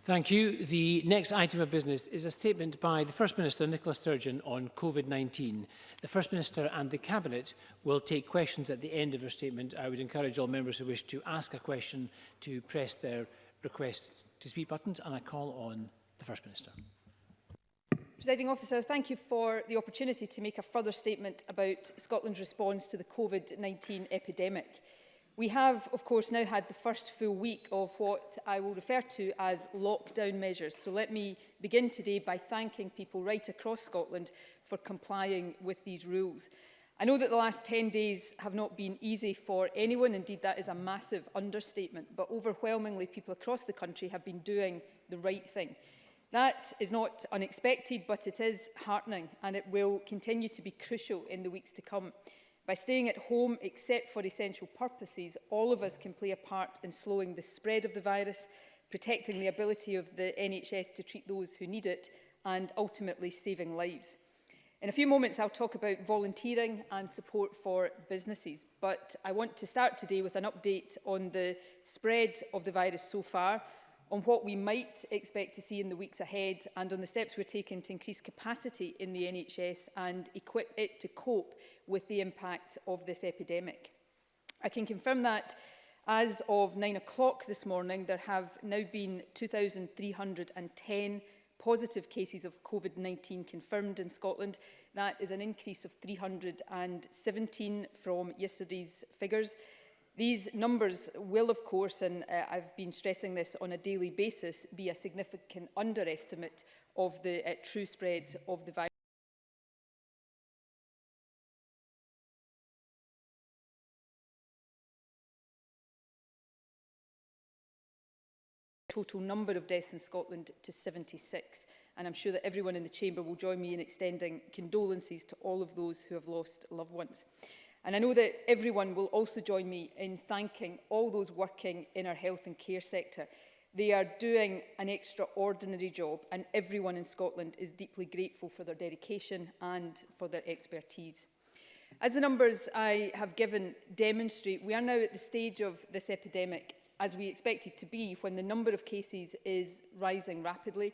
Thank you. The next item of business is a statement by the First Minister, Nicola Sturgeon, on COVID-19. The First Minister and the Cabinet will take questions at the end of her statement. I would encourage all members who wish to ask a question to press their request to speak buttons, and I call on the First Minister. Presiding Officer, thank you for the opportunity to make a further statement about Scotland's response to the COVID-19 epidemic. We have, of course, now had the first full week of what I will refer to as lockdown measures. So let me begin today by thanking people right across Scotland for complying with these rules. I know that the last 10 days have not been easy for anyone. Indeed, that is a massive understatement. But overwhelmingly, people across the country have been doing the right thing. That is not unexpected, but it is heartening, and it will continue to be crucial in the weeks to come. By staying at home, except for essential purposes, all of us can play a part in slowing the spread of the virus, protecting the ability of the NHS to treat those who need it, and ultimately saving lives. In a few moments, I'll talk about volunteering and support for businesses, but I want to start today with an update on the spread of the virus so far, on what we might expect to see in the weeks ahead, and on the steps we're taking to increase capacity in the NHS and equip it to cope with the impact of this epidemic. I can confirm that as of 9 o'clock this morning, there have now been 2,310 positive cases of COVID-19 confirmed in Scotland. That is an increase of 317 from yesterday's figures. These numbers will, of course, and I've been stressing this on a daily basis, be a significant underestimate of the true spread of the virus. Total number of deaths in Scotland to 76, and I'm sure that everyone in the chamber will join me in extending condolences to all of those who have lost loved ones. And I know that everyone will also join me in thanking all those working in our health and care sector. They are doing an extraordinary job, and everyone in Scotland is deeply grateful for their dedication and for their expertise. As the numbers I have given demonstrate, we are now at the stage of this epidemic, as we expected to be, when the number of cases is rising rapidly.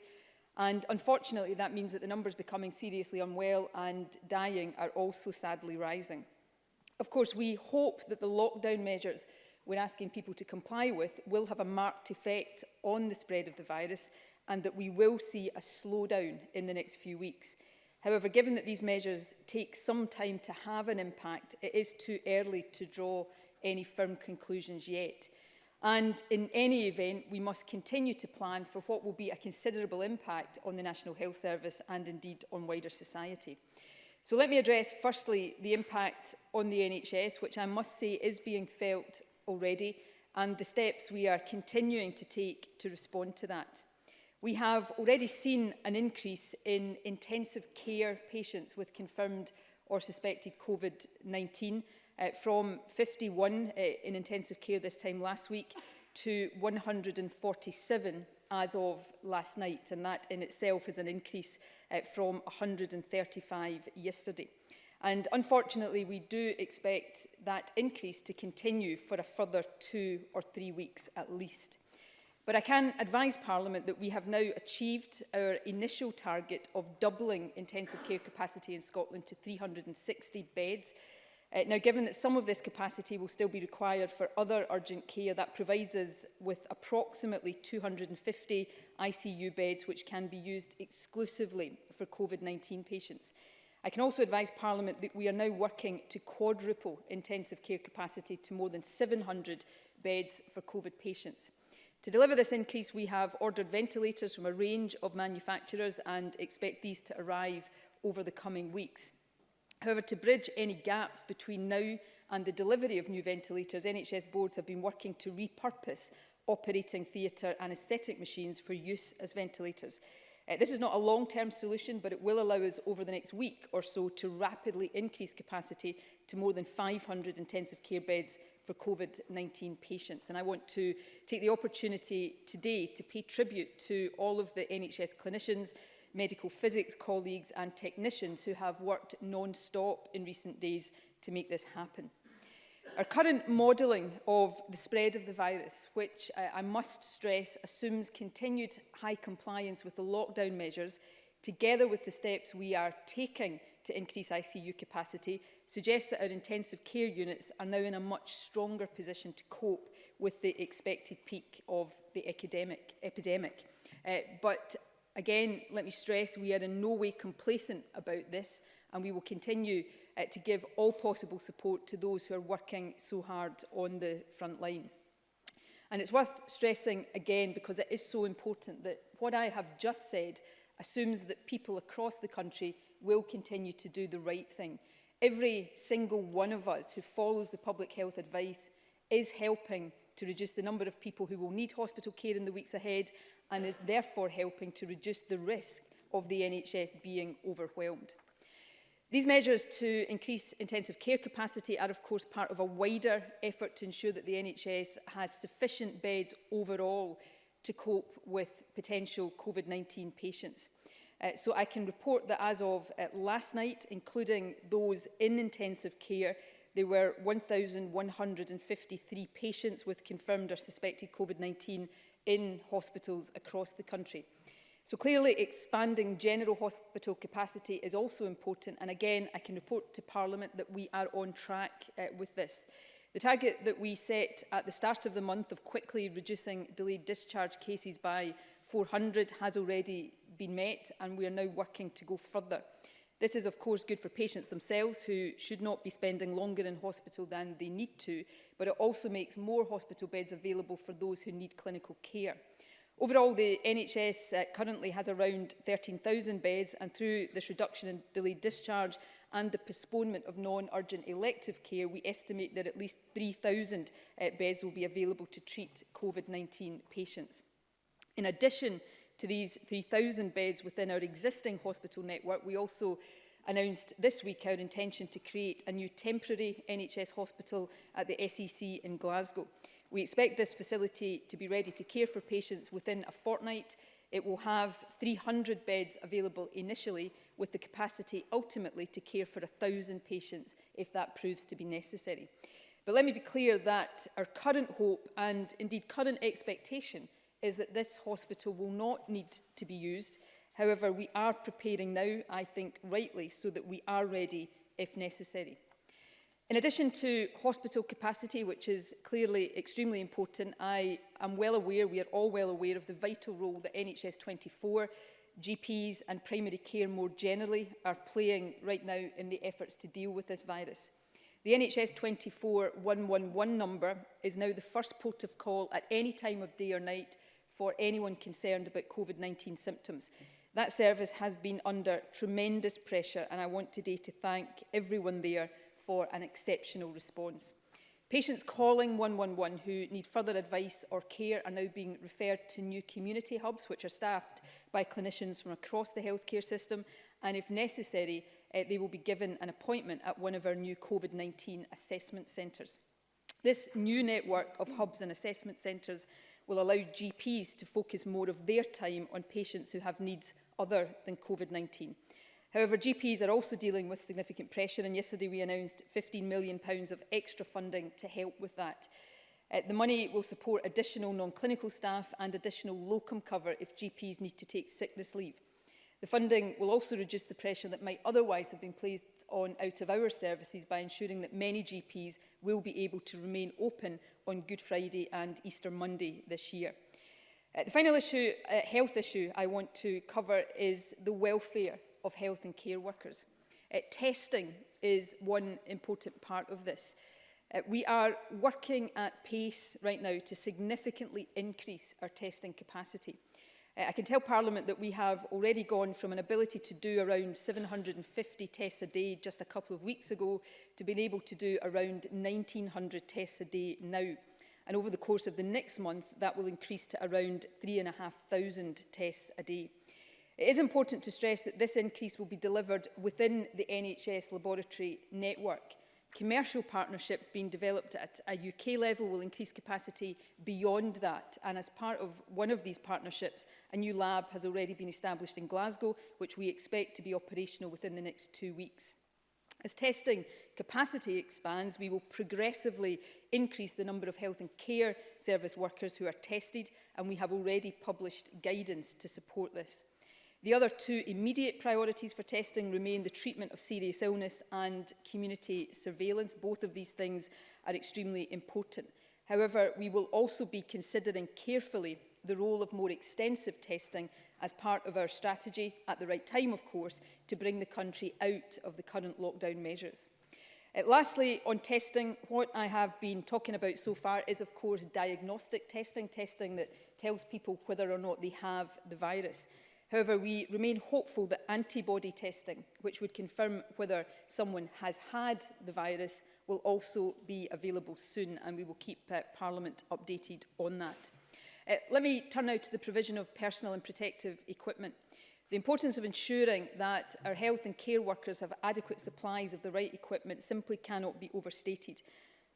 And unfortunately, that means that the numbers becoming seriously unwell and dying are also sadly rising. Of course, we hope that the lockdown measures we're asking people to comply with will have a marked effect on the spread of the virus, and that we will see a slowdown in the next few weeks. However, given that these measures take some time to have an impact, it is too early to draw any firm conclusions yet. And in any event, we must continue to plan for what will be a considerable impact on the National Health Service and indeed on wider society. So let me address firstly the impact on the NHS, which I must say is being felt already, and the steps we are continuing to take to respond to that. We have already seen an increase in intensive care patients with confirmed or suspected COVID-19 from 51 in intensive care this time last week to 147 as of last night, and that in itself is an increase from 135 yesterday. And unfortunately, we do expect that increase to continue for a further 2 or 3 weeks at least. But I can advise Parliament that we have now achieved our initial target of doubling intensive care capacity in Scotland to 360 beds. Now, given that some of this capacity will still be required for other urgent care, that provides us with approximately 250 ICU beds which can be used exclusively for COVID-19 patients. I can also advise Parliament that we are now working to quadruple intensive care capacity to more than 700 beds for COVID patients. To deliver this increase, we have ordered ventilators from a range of manufacturers and expect these to arrive over the coming weeks. However, to bridge any gaps between now and the delivery of new ventilators, NHS boards have been working to repurpose operating theatre anaesthetic machines for use as ventilators. This is not a long-term solution, but it will allow us over the next week or so to rapidly increase capacity to more than 500 intensive care beds for COVID-19 patients. And I want to take the opportunity today to pay tribute to all of the NHS clinicians, medical physics colleagues and technicians who have worked non-stop in recent days to make this happen. Our current modelling of the spread of the virus, which I must stress assumes continued high compliance with the lockdown measures, together with the steps we are taking to increase ICU capacity, suggests that our intensive care units are now in a much stronger position to cope with the expected peak of the epidemic. But again, let me stress, we are in no way complacent about this, and we will continue to give all possible support to those who are working so hard on the front line. And it's worth stressing again, because it is so important, that what I have just said assumes that people across the country will continue to do the right thing. Every single one of us who follows the public health advice is helping to reduce the number of people who will need hospital care in the weeks ahead, and is therefore helping to reduce the risk of the NHS being overwhelmed. These measures to increase intensive care capacity are of course part of a wider effort to ensure that the NHS has sufficient beds overall to cope with potential COVID-19 patients. So I can report that as of last night, including those in intensive care, there were 1,153 patients with confirmed or suspected COVID-19 in hospitals across the country. So clearly expanding general hospital capacity is also important, and again I can report to Parliament that we are on track with this. The target that we set at the start of the month of quickly reducing delayed discharge cases by 400 has already been met, and we are now working to go further. This is of course good for patients themselves, who should not be spending longer in hospital than they need to, but it also makes more hospital beds available for those who need clinical care. Overall, the NHS currently has around 13,000 beds, and through this reduction in delayed discharge and the postponement of non-urgent elective care, we estimate that at least 3,000 beds will be available to treat COVID-19 patients. In addition to these 3,000 beds within our existing hospital network, we also announced this week our intention to create a new temporary NHS hospital at the SEC in Glasgow. We expect this facility to be ready to care for patients within a fortnight. It will have 300 beds available initially, with the capacity ultimately to care for 1,000 patients if that proves to be necessary. But let me be clear that our current hope, and indeed current expectation, is that this hospital will not need to be used. However, we are preparing now, I think rightly, so that we are ready if necessary. In addition to hospital capacity, which is clearly extremely important, I am well aware, we are all well aware of the vital role that NHS 24, GPs and primary care more generally are playing right now in the efforts to deal with this virus. The NHS 24 111 number is now the first port of call at any time of day or night for anyone concerned about COVID-19 symptoms. That service has been under tremendous pressure, and I want today to thank everyone there for an exceptional response. Patients calling 111 who need further advice or care are now being referred to new community hubs, which are staffed by clinicians from across the healthcare system, and if necessary, they will be given an appointment at one of our new COVID-19 assessment centres. This new network of hubs and assessment centres will allow GPs to focus more of their time on patients who have needs other than COVID-19. However, GPs are also dealing with significant pressure, and yesterday we announced £15 million of extra funding to help with that. The money will support additional non-clinical staff and additional locum cover if GPs need to take sickness leave. The funding will also reduce the pressure that might otherwise have been placed on out-of-hours services by ensuring that many GPs will be able to remain open on Good Friday and Easter Monday this year. The final issue, health issue I want to cover is the welfare of health and care workers. Testing is one important part of this. We are working at pace right now to significantly increase our testing capacity. I can tell Parliament that we have already gone from an ability to do around 750 tests a day just a couple of weeks ago to being able to do around 1,900 tests a day now. And over the course of the next month, that will increase to around 3,500 tests a day. It is important to stress that this increase will be delivered within the NHS laboratory network. Commercial partnerships being developed at a UK level will increase capacity beyond that, and as part of one of these partnerships, a new lab has already been established in Glasgow, which we expect to be operational within the next 2 weeks. As testing capacity expands, we will progressively increase the number of health and care service workers who are tested, and we have already published guidance to support this. The other two immediate priorities for testing remain the treatment of serious illness and community surveillance. Both of these things are extremely important. However, we will also be considering carefully the role of more extensive testing as part of our strategy, at the right time, of course, to bring the country out of the current lockdown measures. Lastly, on testing, what I have been talking about so far is, of course, diagnostic testing, testing that tells people whether or not they have the virus. However, we remain hopeful that antibody testing, which would confirm whether someone has had the virus, will also be available soon, and we will keep Parliament updated on that. Let me turn now to the provision of personal and protective equipment. The importance of ensuring that our health and care workers have adequate supplies of the right equipment simply cannot be overstated.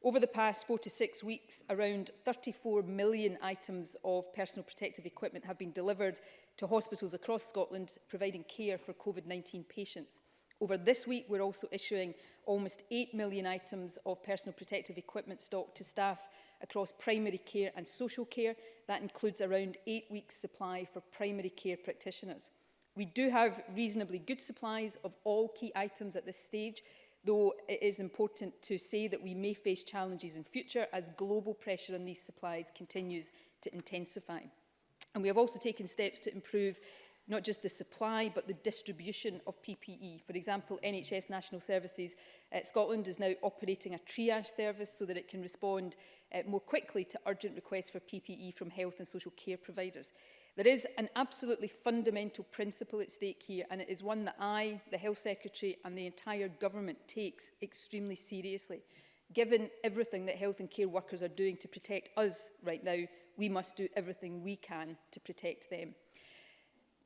Over the past 4 to 6 weeks, around 34 million items of personal protective equipment have been delivered to hospitals across Scotland, providing care for COVID-19 patients. Over this week, we're also issuing almost 8 million items of personal protective equipment stock to staff across primary care and social care. That includes around 8 weeks' supply for primary care practitioners. We do have reasonably good supplies of all key items at this stage, though it is important to say that we may face challenges in future as global pressure on these supplies continues to intensify. And we have also taken steps to improve not just the supply, but the distribution of PPE. For example, NHS National Services Scotland is now operating a triage service so that it can respond more quickly to urgent requests for PPE from health and social care providers. There is an absolutely fundamental principle at stake here, and it is one that I, the Health Secretary, and the entire government takes extremely seriously. Given everything that health and care workers are doing to protect us right now, we must do everything we can to protect them.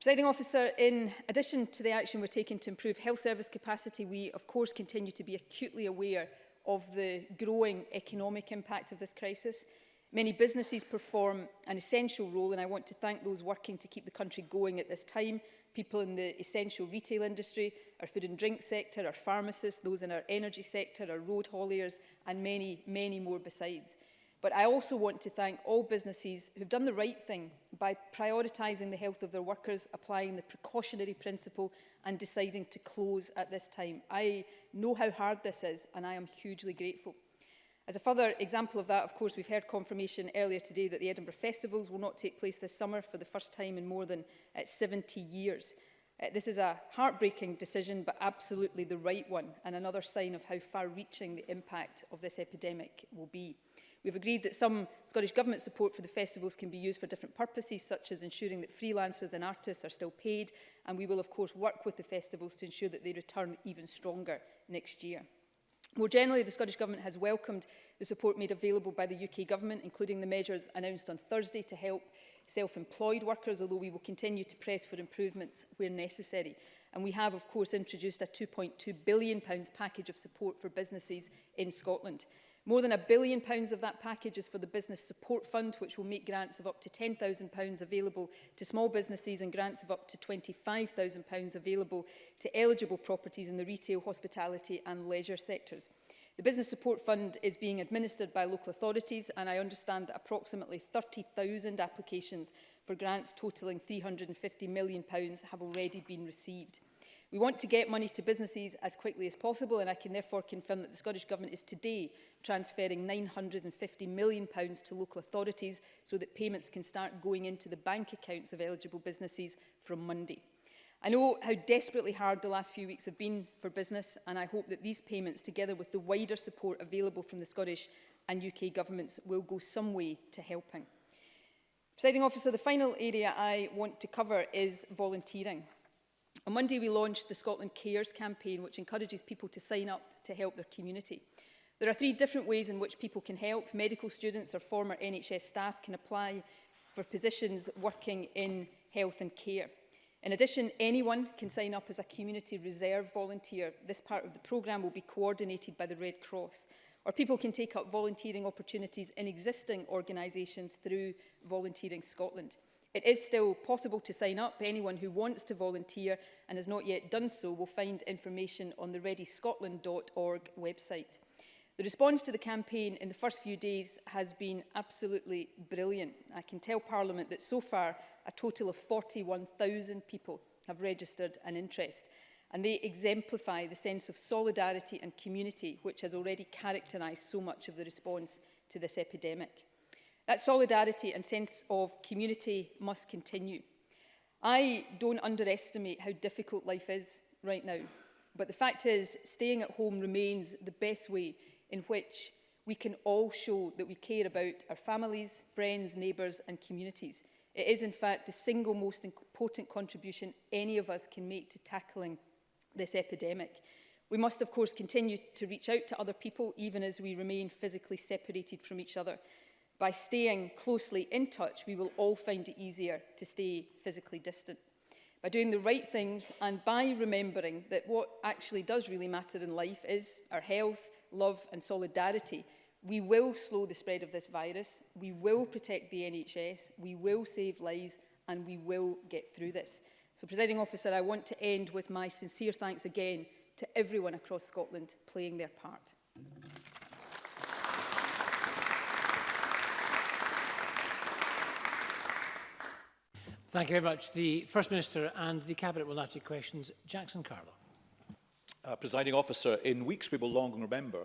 Presiding Officer, in addition to the action we're taking to improve health service capacity, we of course continue to be acutely aware of the growing economic impact of this crisis. Many businesses perform an essential role, and I want to thank those working to keep the country going at this time. People in the essential retail industry, our food and drink sector, our pharmacists, those in our energy sector, our road hauliers, and many, many more besides. But I also want to thank all businesses who've done the right thing by prioritising the health of their workers, applying the precautionary principle and deciding to close at this time. I know how hard this is, and I am hugely grateful. As a further example of that, of course, we've heard confirmation earlier today that the Edinburgh Festivals will not take place this summer for the first time in more than 70 years. This is a heartbreaking decision, but absolutely the right one, and another sign of how far-reaching the impact of this epidemic will be. We've agreed that some Scottish Government support for the festivals can be used for different purposes, such as ensuring that freelancers and artists are still paid, and we will of course work with the festivals to ensure that they return even stronger next year. More generally, the Scottish Government has welcomed the support made available by the UK Government, including the measures announced on Thursday to help self-employed workers, although we will continue to press for improvements where necessary. And we have, of course, introduced a £2.2 billion package of support for businesses in Scotland. More than £1 billion of that package is for the Business Support Fund, which will make grants of up to £10,000 available to small businesses and grants of up to £25,000 available to eligible properties in the retail, hospitality and leisure sectors. The Business Support Fund is being administered by local authorities, and I understand that approximately 30,000 applications for grants totalling £350 million have already been received. We want to get money to businesses as quickly as possible, and I can therefore confirm that the Scottish Government is today transferring £950 million to local authorities so that payments can start going into the bank accounts of eligible businesses from Monday. I know how desperately hard the last few weeks have been for business, and I hope that these payments, together with the wider support available from the Scottish and UK governments, will go some way to helping. Presiding Officer, the final area I want to cover is volunteering. On Monday, we launched the Scotland Cares campaign, which encourages people to sign up to help their community. There are 3 different ways in which people can help. Medical students or former NHS staff can apply for positions working in health and care. In addition, anyone can sign up as a community reserve volunteer. This part of the programme will be coordinated by the Red Cross. Or people can take up volunteering opportunities in existing organisations through Volunteering Scotland. It is still possible to sign up. Anyone who wants to volunteer and has not yet done so will find information on the readyscotland.org website. The response to the campaign in the first few days has been absolutely brilliant. I can tell Parliament that so far a total of 41,000 people have registered an interest, and they exemplify the sense of solidarity and community which has already characterised so much of the response to this epidemic. That solidarity and sense of community must continue. I don't underestimate how difficult life is right now, but the fact is, staying at home remains the best way in which we can all show that we care about our families, friends, neighbours and communities. It is, in fact, the single most important contribution any of us can make to tackling this epidemic. We must, of course, continue to reach out to other people, even as we remain physically separated from each other. By staying closely in touch, we will all find it easier to stay physically distant. By doing the right things and by remembering that what actually does really matter in life is our health, love and solidarity, we will slow the spread of this virus, we will protect the NHS, we will save lives and we will get through this. So, Presiding Officer, I want to end with my sincere thanks again to everyone across Scotland playing their part. Thank you very much. The First Minister and the Cabinet will now take questions. Jackson Carlo. Presiding Officer, in weeks we will long remember,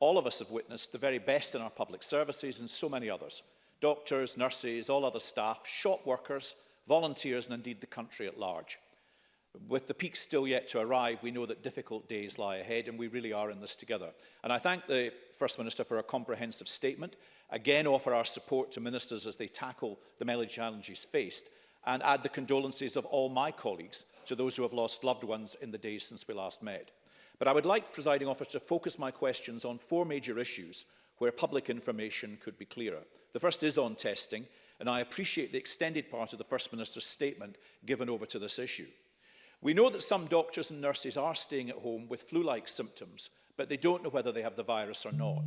all of us have witnessed the very best in our public services and so many others. Doctors, nurses, all other staff, shop workers, volunteers and indeed the country at large. With the peak still yet to arrive, we know that difficult days lie ahead and we really are in this together. And I thank the First Minister for a comprehensive statement, again offer our support to ministers as they tackle the many challenges faced, and add the condolences of all my colleagues to those who have lost loved ones in the days since we last met. But I would like, Presiding Officer, to focus my questions on four major issues where public information could be clearer. The first is on testing, and I appreciate the extended part of the First Minister's statement given over to this issue. We know that some doctors and nurses are staying at home with flu-like symptoms, but they don't know whether they have the virus or not.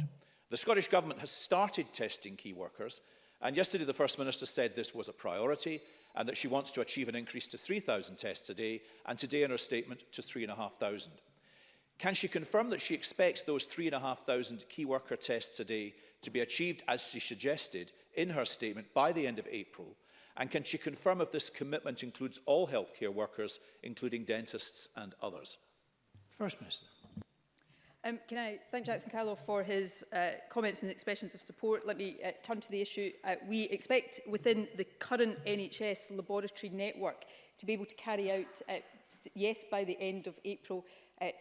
The Scottish Government has started testing key workers, and yesterday the First Minister said this was a priority and that she wants to achieve an increase to 3,000 tests a day, and today in her statement to 3,500. Can she confirm that she expects those 3,500 key worker tests a day to be achieved, as she suggested in her statement, by the end of April? And can she confirm if this commitment includes all healthcare workers, including dentists and others? First Minister. Can I thank Jackson Carlo for his comments and expressions of support? Let me turn to the issue. We expect within the current NHS laboratory network to be able to carry out, yes, by the end of April,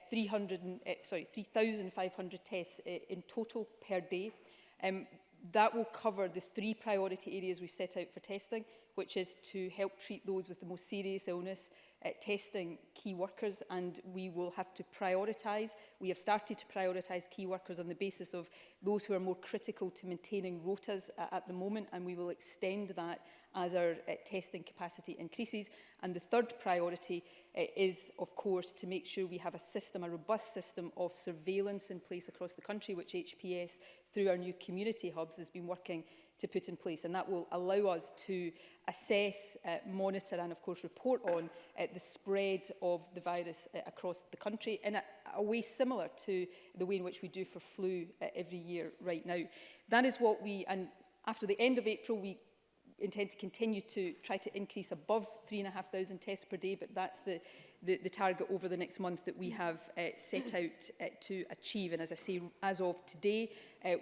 3,500 tests in total per day. That will cover the three priority areas we've set out for testing, which is to help treat those with the most serious illness, testing key workers, and we will have to prioritise. We have started to prioritise key workers on the basis of those who are more critical to maintaining rotas at the moment, and we will extend that as our testing capacity increases. And the third priority is, of course, to make sure we have a system, a robust system of surveillance in place across the country, which HPS, through our new community hubs, has been working to put in place. And that will allow us to assess, monitor and, of course, report on the spread of the virus across the country in a way similar to the way in which we do for flu every year right now. That is what we, and after the end of April, we intend to continue to try to increase above 3,500 tests per day, but that's the target over the next month that we have set out to achieve. And as I say, as of today,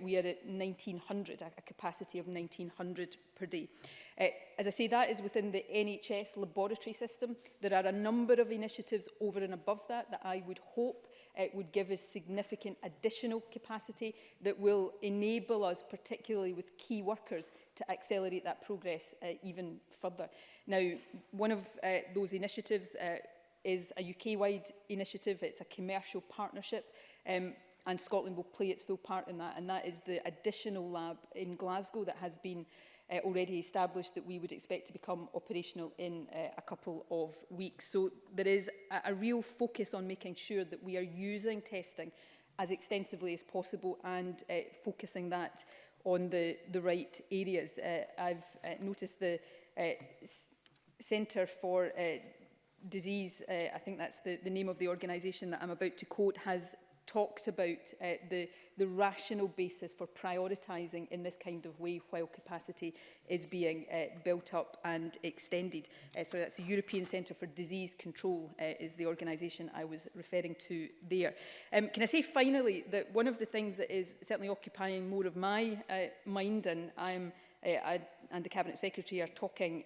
we are at 1,900, a capacity of 1,900 per day. As I say, that is within the NHS laboratory system. There are a number of initiatives over and above that that I would hope would give us significant additional capacity that will enable us, particularly with key workers, to accelerate that progress even further. Now, one of those initiatives is a UK-wide initiative. It's a commercial partnership, and Scotland will play its full part in that, and that is the additional lab in Glasgow that has been already established, that we would expect to become operational in a couple of weeks. So there is a real focus on making sure that we are using testing as extensively as possible and focusing that on the right areas. I've noticed the Centre for Disease, I think that's the name of the organisation that I'm about to quote, has talked about the rational basis for prioritising in this kind of way while capacity is being built up and extended. So that's the European Centre for Disease Control is the organisation I was referring to there. Can I say finally that one of the things that is certainly occupying more of my mind, and I and the Cabinet Secretary are talking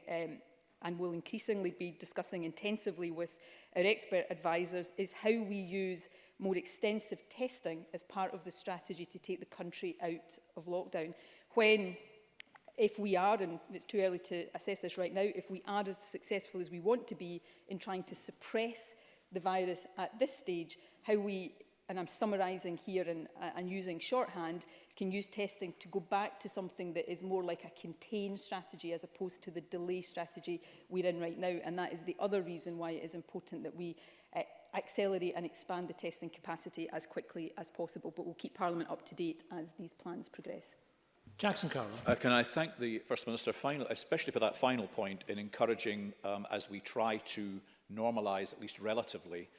and will increasingly be discussing intensively with our expert advisors, is how we use more extensive testing as part of the strategy to take the country out of lockdown. If we are, and it's too early to assess this right now, if we are as successful as we want to be in trying to suppress the virus at this stage, how we, and I'm summarising here and using shorthand, can use testing to go back to something that is more like a contain strategy as opposed to the delay strategy we're in right now. And that is the other reason why it is important that we accelerate and expand the testing capacity as quickly as possible. But we'll keep Parliament up to date as these plans progress. Jackson Carroll. Can I thank the First Minister, especially for that final point in encouraging, as we try to normalise, at least relatively,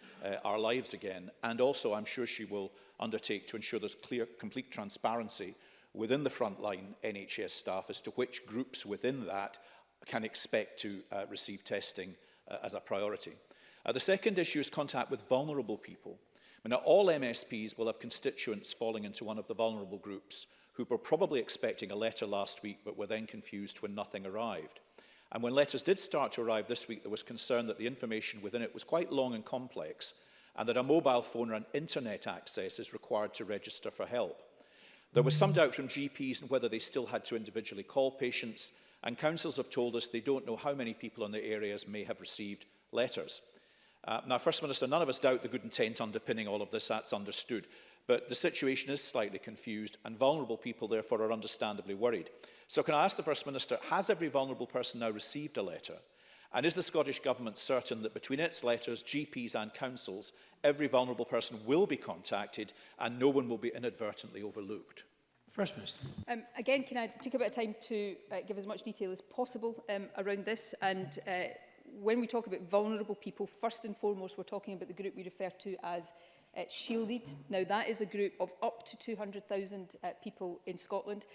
our lives again. And also, I'm sure she will undertake to ensure there's clear, complete transparency within the frontline NHS staff as to which groups within that can expect to receive testing as a priority. The second issue is contact with vulnerable people. Now, all MSPs will have constituents falling into one of the vulnerable groups who were probably expecting a letter last week but were then confused when nothing arrived. And when letters did start to arrive this week, there was concern that the information within it was quite long and complex, and that a mobile phone or an internet access is required to register for help. There was some doubt from GPs on whether they still had to individually call patients, and councils have told us they don't know how many people in the areas may have received letters. Now, First Minister, none of us doubt the good intent underpinning all of this, that's understood. But the situation is slightly confused, and vulnerable people, therefore, are understandably worried. So can I ask the First Minister, has every vulnerable person now received a letter? And is the Scottish Government certain that between its letters, GPs and councils, every vulnerable person will be contacted and no one will be inadvertently overlooked? First Minister. Again, can I take a bit of time to give as much detail as possible around this? And when we talk about vulnerable people, first and foremost, we're talking about the group we refer to as shielded. Now, that is a group of up to 200,000 people in Scotland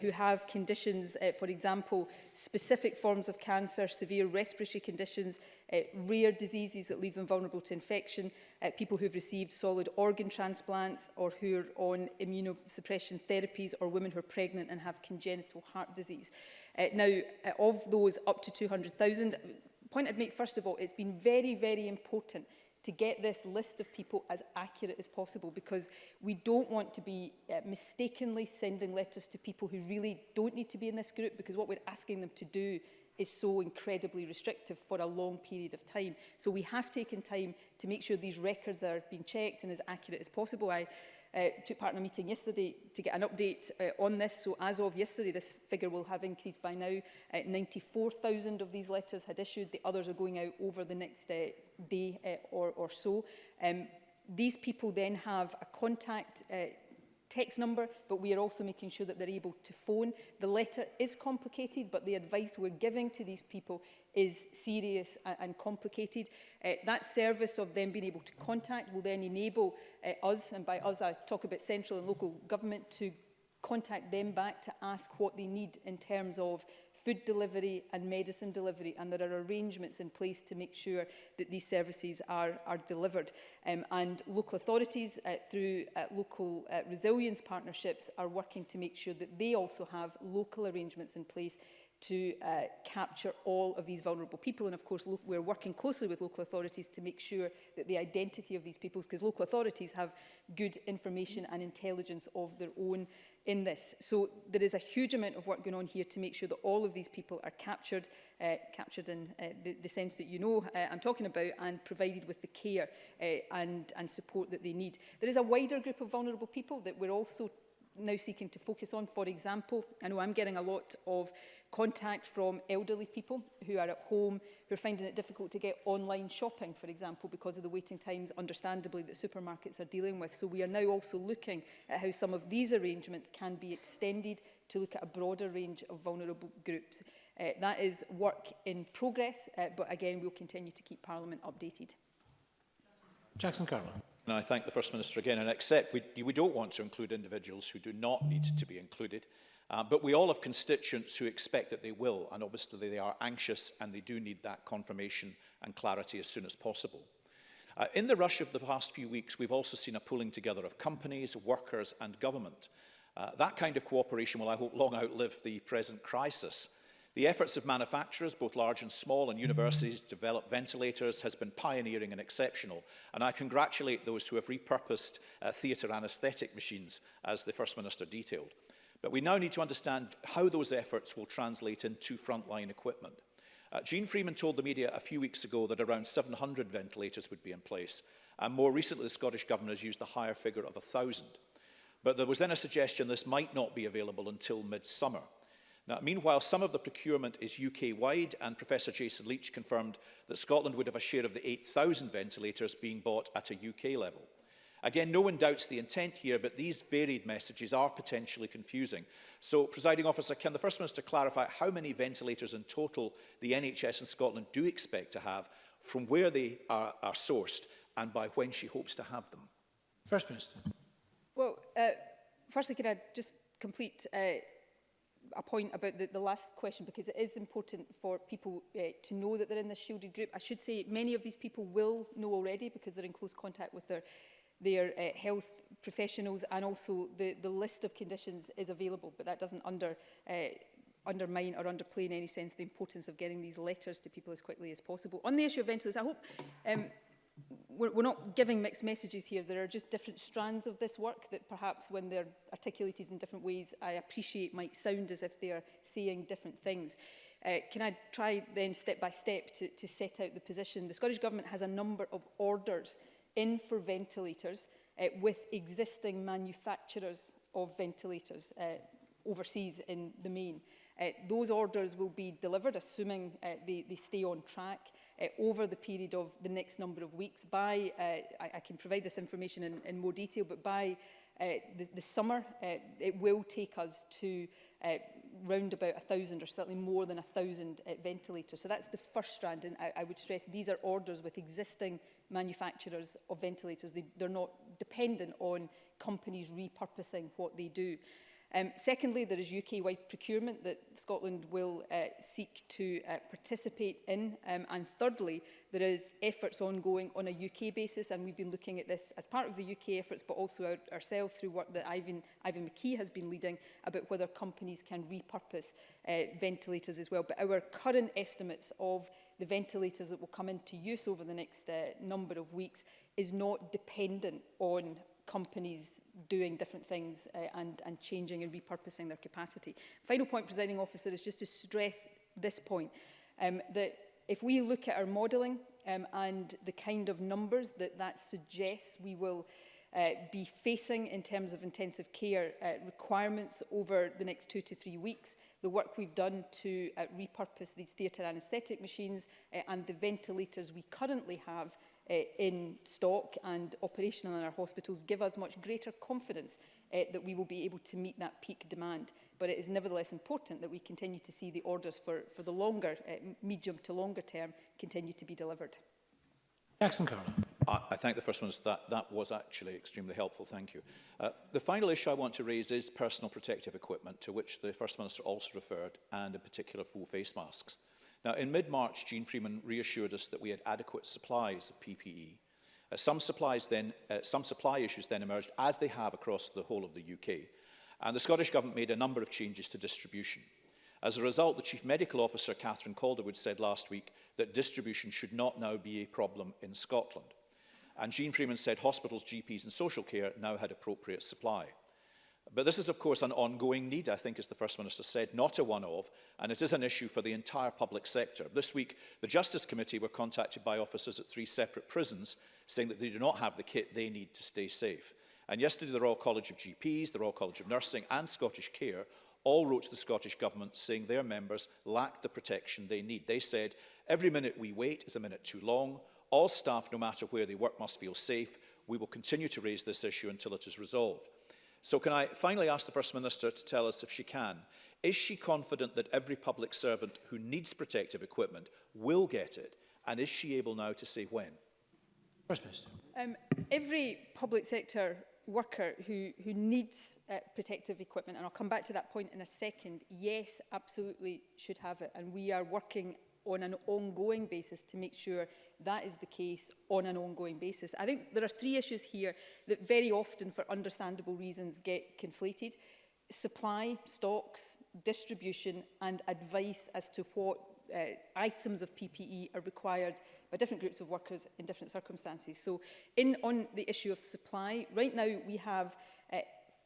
who have conditions, for example, specific forms of cancer, severe respiratory conditions, rare diseases that leave them vulnerable to infection, people who have received solid organ transplants or who are on immunosuppression therapies, or women who are pregnant and have congenital heart disease. Now, of those up to 200,000, point I'd make first of all, it's been very, very important to get this list of people as accurate as possible, because we don't want to be mistakenly sending letters to people who really don't need to be in this group, because what we're asking them to do is so incredibly restrictive for a long period of time. So we have taken time to make sure these records are being checked and as accurate as possible. I took part in a meeting yesterday to get an update on this. So as of yesterday, this figure will have increased by now. 94,000 of these letters had issued. The others are going out over the next day or so. These people then have a contact text number, but we are also making sure that they're able to phone. The letter is complicated, but the advice we're giving to these people is serious and complicated. That service of them being able to contact will then enable us, and by us I talk about central and local government, to contact them back to ask what they need in terms of food delivery and medicine delivery, and there are arrangements in place to make sure that these services are delivered. And local authorities, through local resilience partnerships, are working to make sure that they also have local arrangements in place to capture all of these vulnerable people. And of course, we're working closely with local authorities to make sure that the identity of these people, because local authorities have good information and intelligence of their own in this. So there is a huge amount of work going on here to make sure that all of these people are captured in the sense that you know I'm talking about, and provided with the care and support that they need. There is a wider group of vulnerable people that we're also now seeking to focus on. For example, I know I'm getting a lot of contact from elderly people who are at home, who are finding it difficult to get online shopping, for example, because of the waiting times, understandably, that supermarkets are dealing with. So we are now also looking at how some of these arrangements can be extended to look at a broader range of vulnerable groups. That is work in progress, but again, we'll continue to keep Parliament updated. Jackson Carver. And I thank the First Minister again and accept we don't want to include individuals who do not need to be included. But we all have constituents who expect that they will, and obviously they are anxious and they do need that confirmation and clarity as soon as possible. In the rush of the past few weeks, we've also seen a pulling together of companies, workers and government. That kind of cooperation will, I hope, long outlive the present crisis. The efforts of manufacturers, both large and small, and universities to develop ventilators has been pioneering and exceptional, and I congratulate those who have repurposed theatre anaesthetic machines, as the First Minister detailed. But we now need to understand how those efforts will translate into frontline equipment. Jean Freeman told the media a few weeks ago that around 700 ventilators would be in place, and more recently the Scottish Government has used a higher figure of 1,000. But there was then a suggestion this might not be available until midsummer. Now, meanwhile, some of the procurement is UK-wide, and Professor Jason Leach confirmed that Scotland would have a share of the 8,000 ventilators being bought at a UK level. Again, no one doubts the intent here, but these varied messages are potentially confusing. So, Presiding Officer, can the First Minister clarify how many ventilators in total the NHS in Scotland do expect to have, from where they are sourced, and by when she hopes to have them? First Minister. Well, firstly, can I just complete a point about the last question, because it is important for people to know that they're in this shielded group. I should say many of these people will know already because they're in close contact with their health professionals, and also the list of conditions is available, but that doesn't undermine or underplay in any sense the importance of getting these letters to people as quickly as possible. On the issue of ventilators, I hope we're not giving mixed messages here. There are just different strands of this work that perhaps when they're articulated in different ways, I appreciate might sound as if they are saying different things. Can I try then step by step to set out the position? The Scottish Government has a number of orders in for ventilators with existing manufacturers of ventilators overseas in the main. Those orders will be delivered, assuming they stay on track, over the period of the next number of weeks. By, I can provide this information in more detail, but by the summer, it will take us to round about 1,000 or slightly more than 1,000 ventilators. So that's the first strand, and I would stress these are orders with existing manufacturers of ventilators. They're not dependent on companies repurposing what they do. Secondly, there is UK-wide procurement that Scotland will seek to participate in. And thirdly, there is efforts ongoing on a UK basis, and we've been looking at this as part of the UK efforts, but also ourselves through work that Ivan McKee has been leading about whether companies can repurpose ventilators as well. But our current estimates of the ventilators that will come into use over the next number of weeks is not dependent on companies doing different things and changing and repurposing their capacity. Final point, Presiding Officer, is just to stress this point, that if we look at our modelling and the kind of numbers that suggests we will be facing in terms of intensive care requirements over the next 2 to 3 weeks, the work we've done to repurpose these theatre anaesthetic machines and the ventilators we currently have in stock and operational in our hospitals give us much greater confidence that we will be able to meet that peak demand. But it is nevertheless important that we continue to see the orders for the longer, medium to longer term, continue to be delivered. Jackson Carver. I thank the First Minister. That was actually extremely helpful. Thank you. The final issue I want to raise is personal protective equipment, to which the First Minister also referred, and in particular full face masks. Now, in mid-March, Jean Freeman reassured us that we had adequate supplies of PPE. Some supply issues then emerged, as they have across the whole of the UK, and the Scottish Government made a number of changes to distribution. As a result, the Chief Medical Officer, Calderwood, said last week that distribution should not now be a problem in Scotland. And Jean Freeman said hospitals, GPs and social care now had appropriate supply. But this is, of course, an ongoing need, I think, as the First Minister said, not a one-off, and it is an issue for the entire public sector. This week, the Justice Committee were contacted by officers at 3 separate prisons, saying that they do not have the kit they need to stay safe. And yesterday, the Royal College of GPs, the Royal College of Nursing and Scottish Care all wrote to the Scottish Government saying their members lack the protection they need. They said, every minute we wait is a minute too long. All staff, no matter where they work, must feel safe. We will continue to raise this issue until it is resolved. So can I finally ask the First Minister to tell us, if she can, Is she confident that every public servant who needs protective equipment will get it? And is she able now to say when? First Minister. Every public sector worker who needs protective equipment, and I'll come back to that point in a second, yes, absolutely should have it. And we are working on an ongoing basis to make sure that is the case on an ongoing basis. I think there are three issues here that very often, for understandable reasons, get conflated. Supply, stocks, distribution and advice as to what items of PPE are required by different groups of workers in different circumstances. So on the issue of supply, right now we have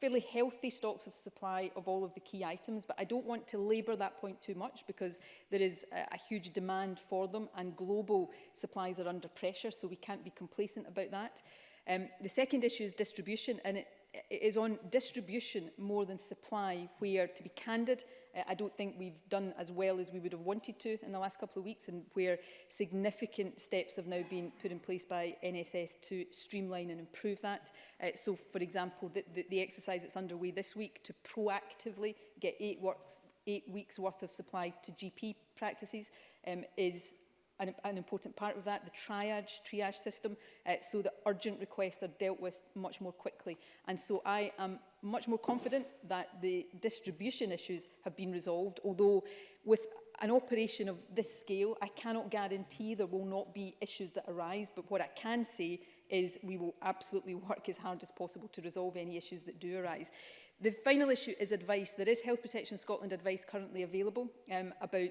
fairly healthy stocks of supply of all of the key items, but I don't want to labour that point too much because there is a huge demand for them and global supplies are under pressure, so we can't be complacent about that. The second issue is distribution, and it is on distribution more than supply where, to be candid, I don't think we've done as well as we would have wanted to in the last couple of weeks, and where significant steps have now been put in place by NSS to streamline and improve that. So, for example, the exercise that's underway this week to proactively get 8 weeks worth of supply to GP practices is an important part of that, the triage system, so that urgent requests are dealt with much more quickly. And so I am much more confident that the distribution issues have been resolved, although with an operation of this scale, I cannot guarantee there will not be issues that arise, but what I can say is we will absolutely work as hard as possible to resolve any issues that do arise. The final issue is advice. There is Health Protection Scotland advice currently available about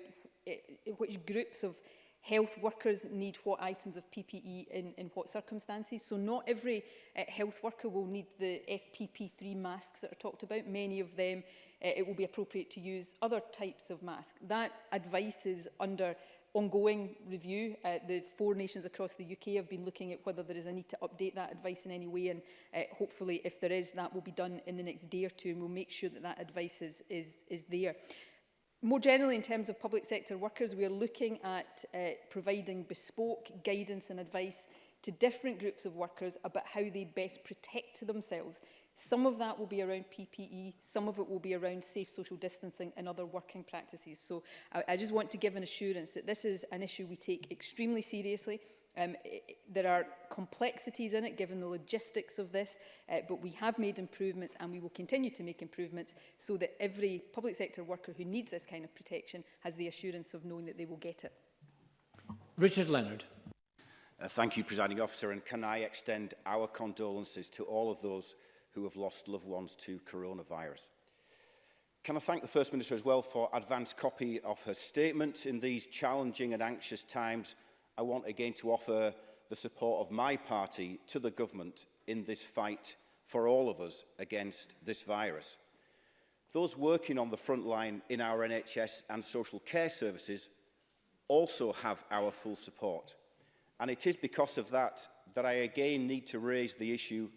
which groups of health workers need what items of PPE in what circumstances. So not every health worker will need the FPP3 masks that are talked about. Many of them, it will be appropriate to use other types of masks. That advice is under ongoing review. The 4 nations across the UK have been looking at whether there is a need to update that advice in any way, and hopefully if there is, that will be done in the next day or two, and we'll make sure that that advice is there. More generally, in terms of public sector workers, we are looking at providing bespoke guidance and advice to different groups of workers about how they best protect themselves. Some of that will be around PPE, some of it will be around safe social distancing and other working practices. So I just want to give an assurance that this is an issue we take extremely seriously. There are complexities in it, given the logistics of this, but we have made improvements and we will continue to make improvements so that every public sector worker who needs this kind of protection has the assurance of knowing that they will get it. Richard Leonard. Thank you, Presiding Officer, and can I extend our condolences to all of those who have lost loved ones to coronavirus. Can I thank the First Minister as well for advance copy of her statement. In these challenging and anxious times, I want again to offer the support of my party to the government in this fight for all of us against this virus. Those working on the front line in our NHS and social care services also have our full support. And it is because of that that I again need to raise the issue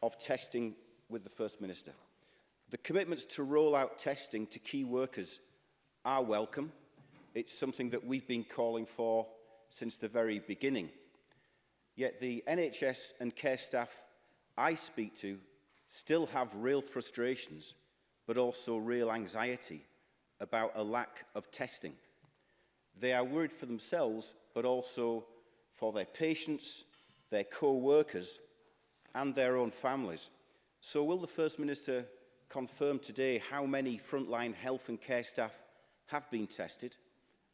of testing with the First Minister. The commitments to roll out testing to key workers are welcome. It's something that we've been calling for since the very beginning. Yet the NHS and care staff I speak to still have real frustrations, but also real anxiety about a lack of testing. They are worried for themselves, but also for their patients, their co-workers, and their own families. So will the First Minister confirm today how many frontline health and care staff have been tested?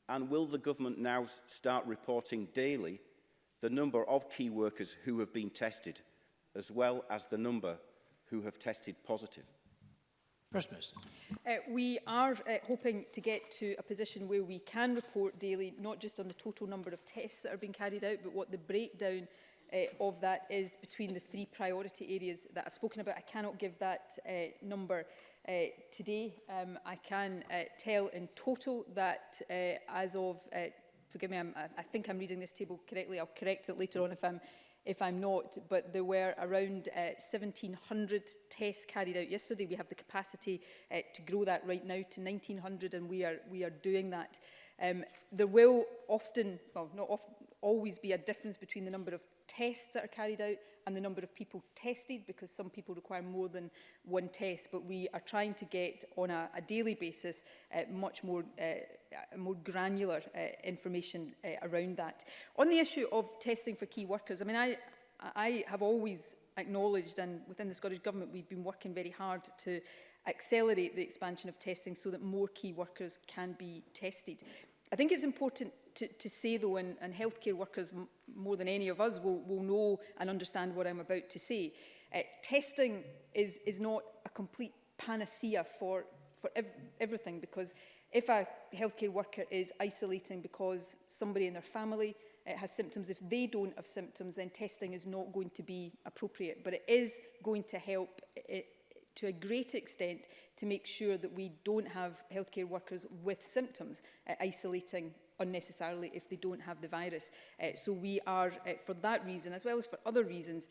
And will the government now start reporting daily the number of key workers who have been tested, as well as the number who have tested positive? First Minister. We are hoping to get to a position where we can report daily, not just on the total number of tests that are being carried out, but what the breakdown of that is between the 3 priority areas that I've spoken about. I cannot give that number today. I can tell in total that as of, forgive me, I think I'm reading this table correctly. I'll correct it later on if I'm not, but there were around 1,700 tests carried out yesterday. We have the capacity to grow that right now to 1,900, and we are doing that. There will often, well, not often, always be a difference between the number of tests that are carried out and the number of people tested, because some people require more than one test, but we are trying to get on a daily basis much more granular information around that. On the issue of testing for key workers, I mean, I have always acknowledged, and within the Scottish Government we've been working very hard to accelerate the expansion of testing so that more key workers can be tested. I think it's important to say, though, and healthcare workers more than any of us will know and understand what I'm about to say, testing is not a complete panacea for everything, because if a healthcare worker is isolating because somebody in their family has symptoms, if they don't have symptoms, then testing is not going to be appropriate. But it is going to help to a great extent to make sure that we don't have healthcare workers with symptoms isolating unnecessarily if they don't have the virus. So we are, for that reason, as well as for other reasons,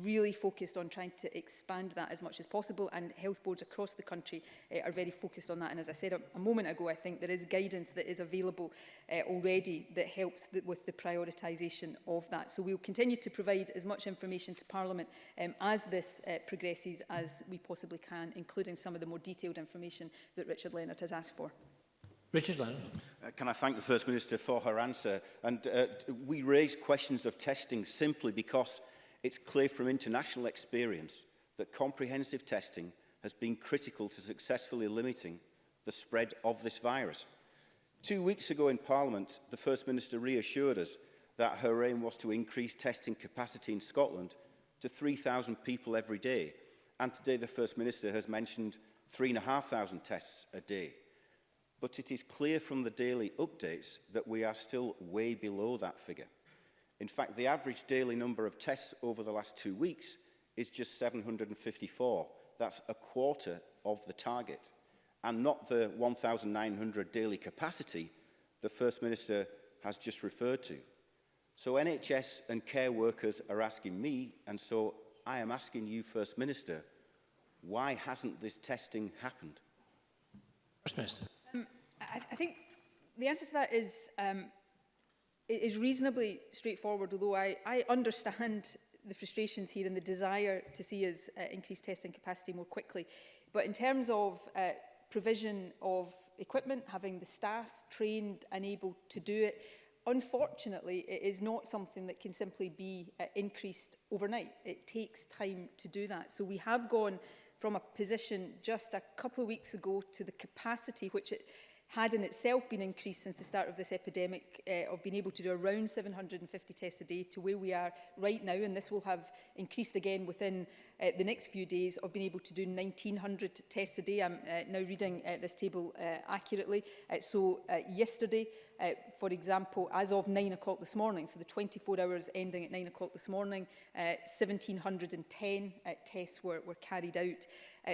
really focused on trying to expand that as much as possible, and health boards across the country are very focused on that. And as I said a moment ago, I think there is guidance that is available already that helps with the prioritisation of that. So we'll continue to provide as much information to Parliament as this progresses as we possibly can, including some of the more detailed information that Richard Leonard has asked for. Richard Leonard. Can I thank the First Minister for her answer? And we raise questions of testing simply because it's clear from international experience that comprehensive testing has been critical to successfully limiting the spread of this virus. 2 weeks ago in Parliament, the First Minister reassured us that her aim was to increase testing capacity in Scotland to 3,000 people every day. And today the First Minister has mentioned 3,500 tests a day. But it is clear from the daily updates that we are still way below that figure. In fact, the average daily number of tests over the last 2 weeks is just 754. That's a quarter of the target, and not the 1,900 daily capacity the First Minister has just referred to. So NHS and care workers are asking me, and so I am asking you, First Minister, why hasn't this testing happened? First Minister. I think the answer to that is reasonably straightforward, although I understand the frustrations here and the desire to see us increase testing capacity more quickly. But in terms of provision of equipment, having the staff trained and able to do it, unfortunately, it is not something that can simply be increased overnight. It takes time to do that. So we have gone from a position just a couple of weeks ago to the capacity which it had in itself been increased since the start of this epidemic, of being able to do around 750 tests a day, to where we are right now, and this will have increased again within the next few days, of being able to do 1,900 tests a day. I'm now reading this table accurately. So yesterday, for example, as of 9 o'clock this morning, so the 24 hours ending at 9 o'clock this morning, 1,710 tests were carried out.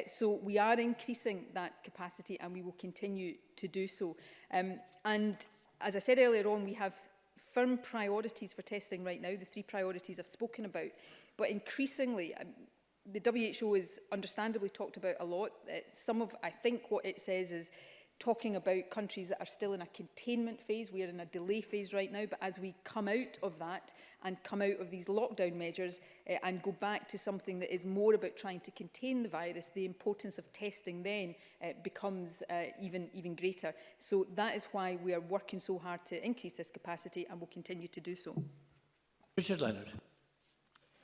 So we are increasing that capacity, and we will continue to do so. And as I said earlier on, we have firm priorities for testing right now, the 3 priorities I've spoken about. But increasingly, the WHO is understandably talked about a lot. I think what it says is talking about countries that are still in a containment phase. We are in a delay phase right now, but as we come out of that and come out of these lockdown measures and go back to something that is more about trying to contain the virus, the importance of testing then becomes even greater. So that is why we are working so hard to increase this capacity, and will continue to do so. Richard Leonard.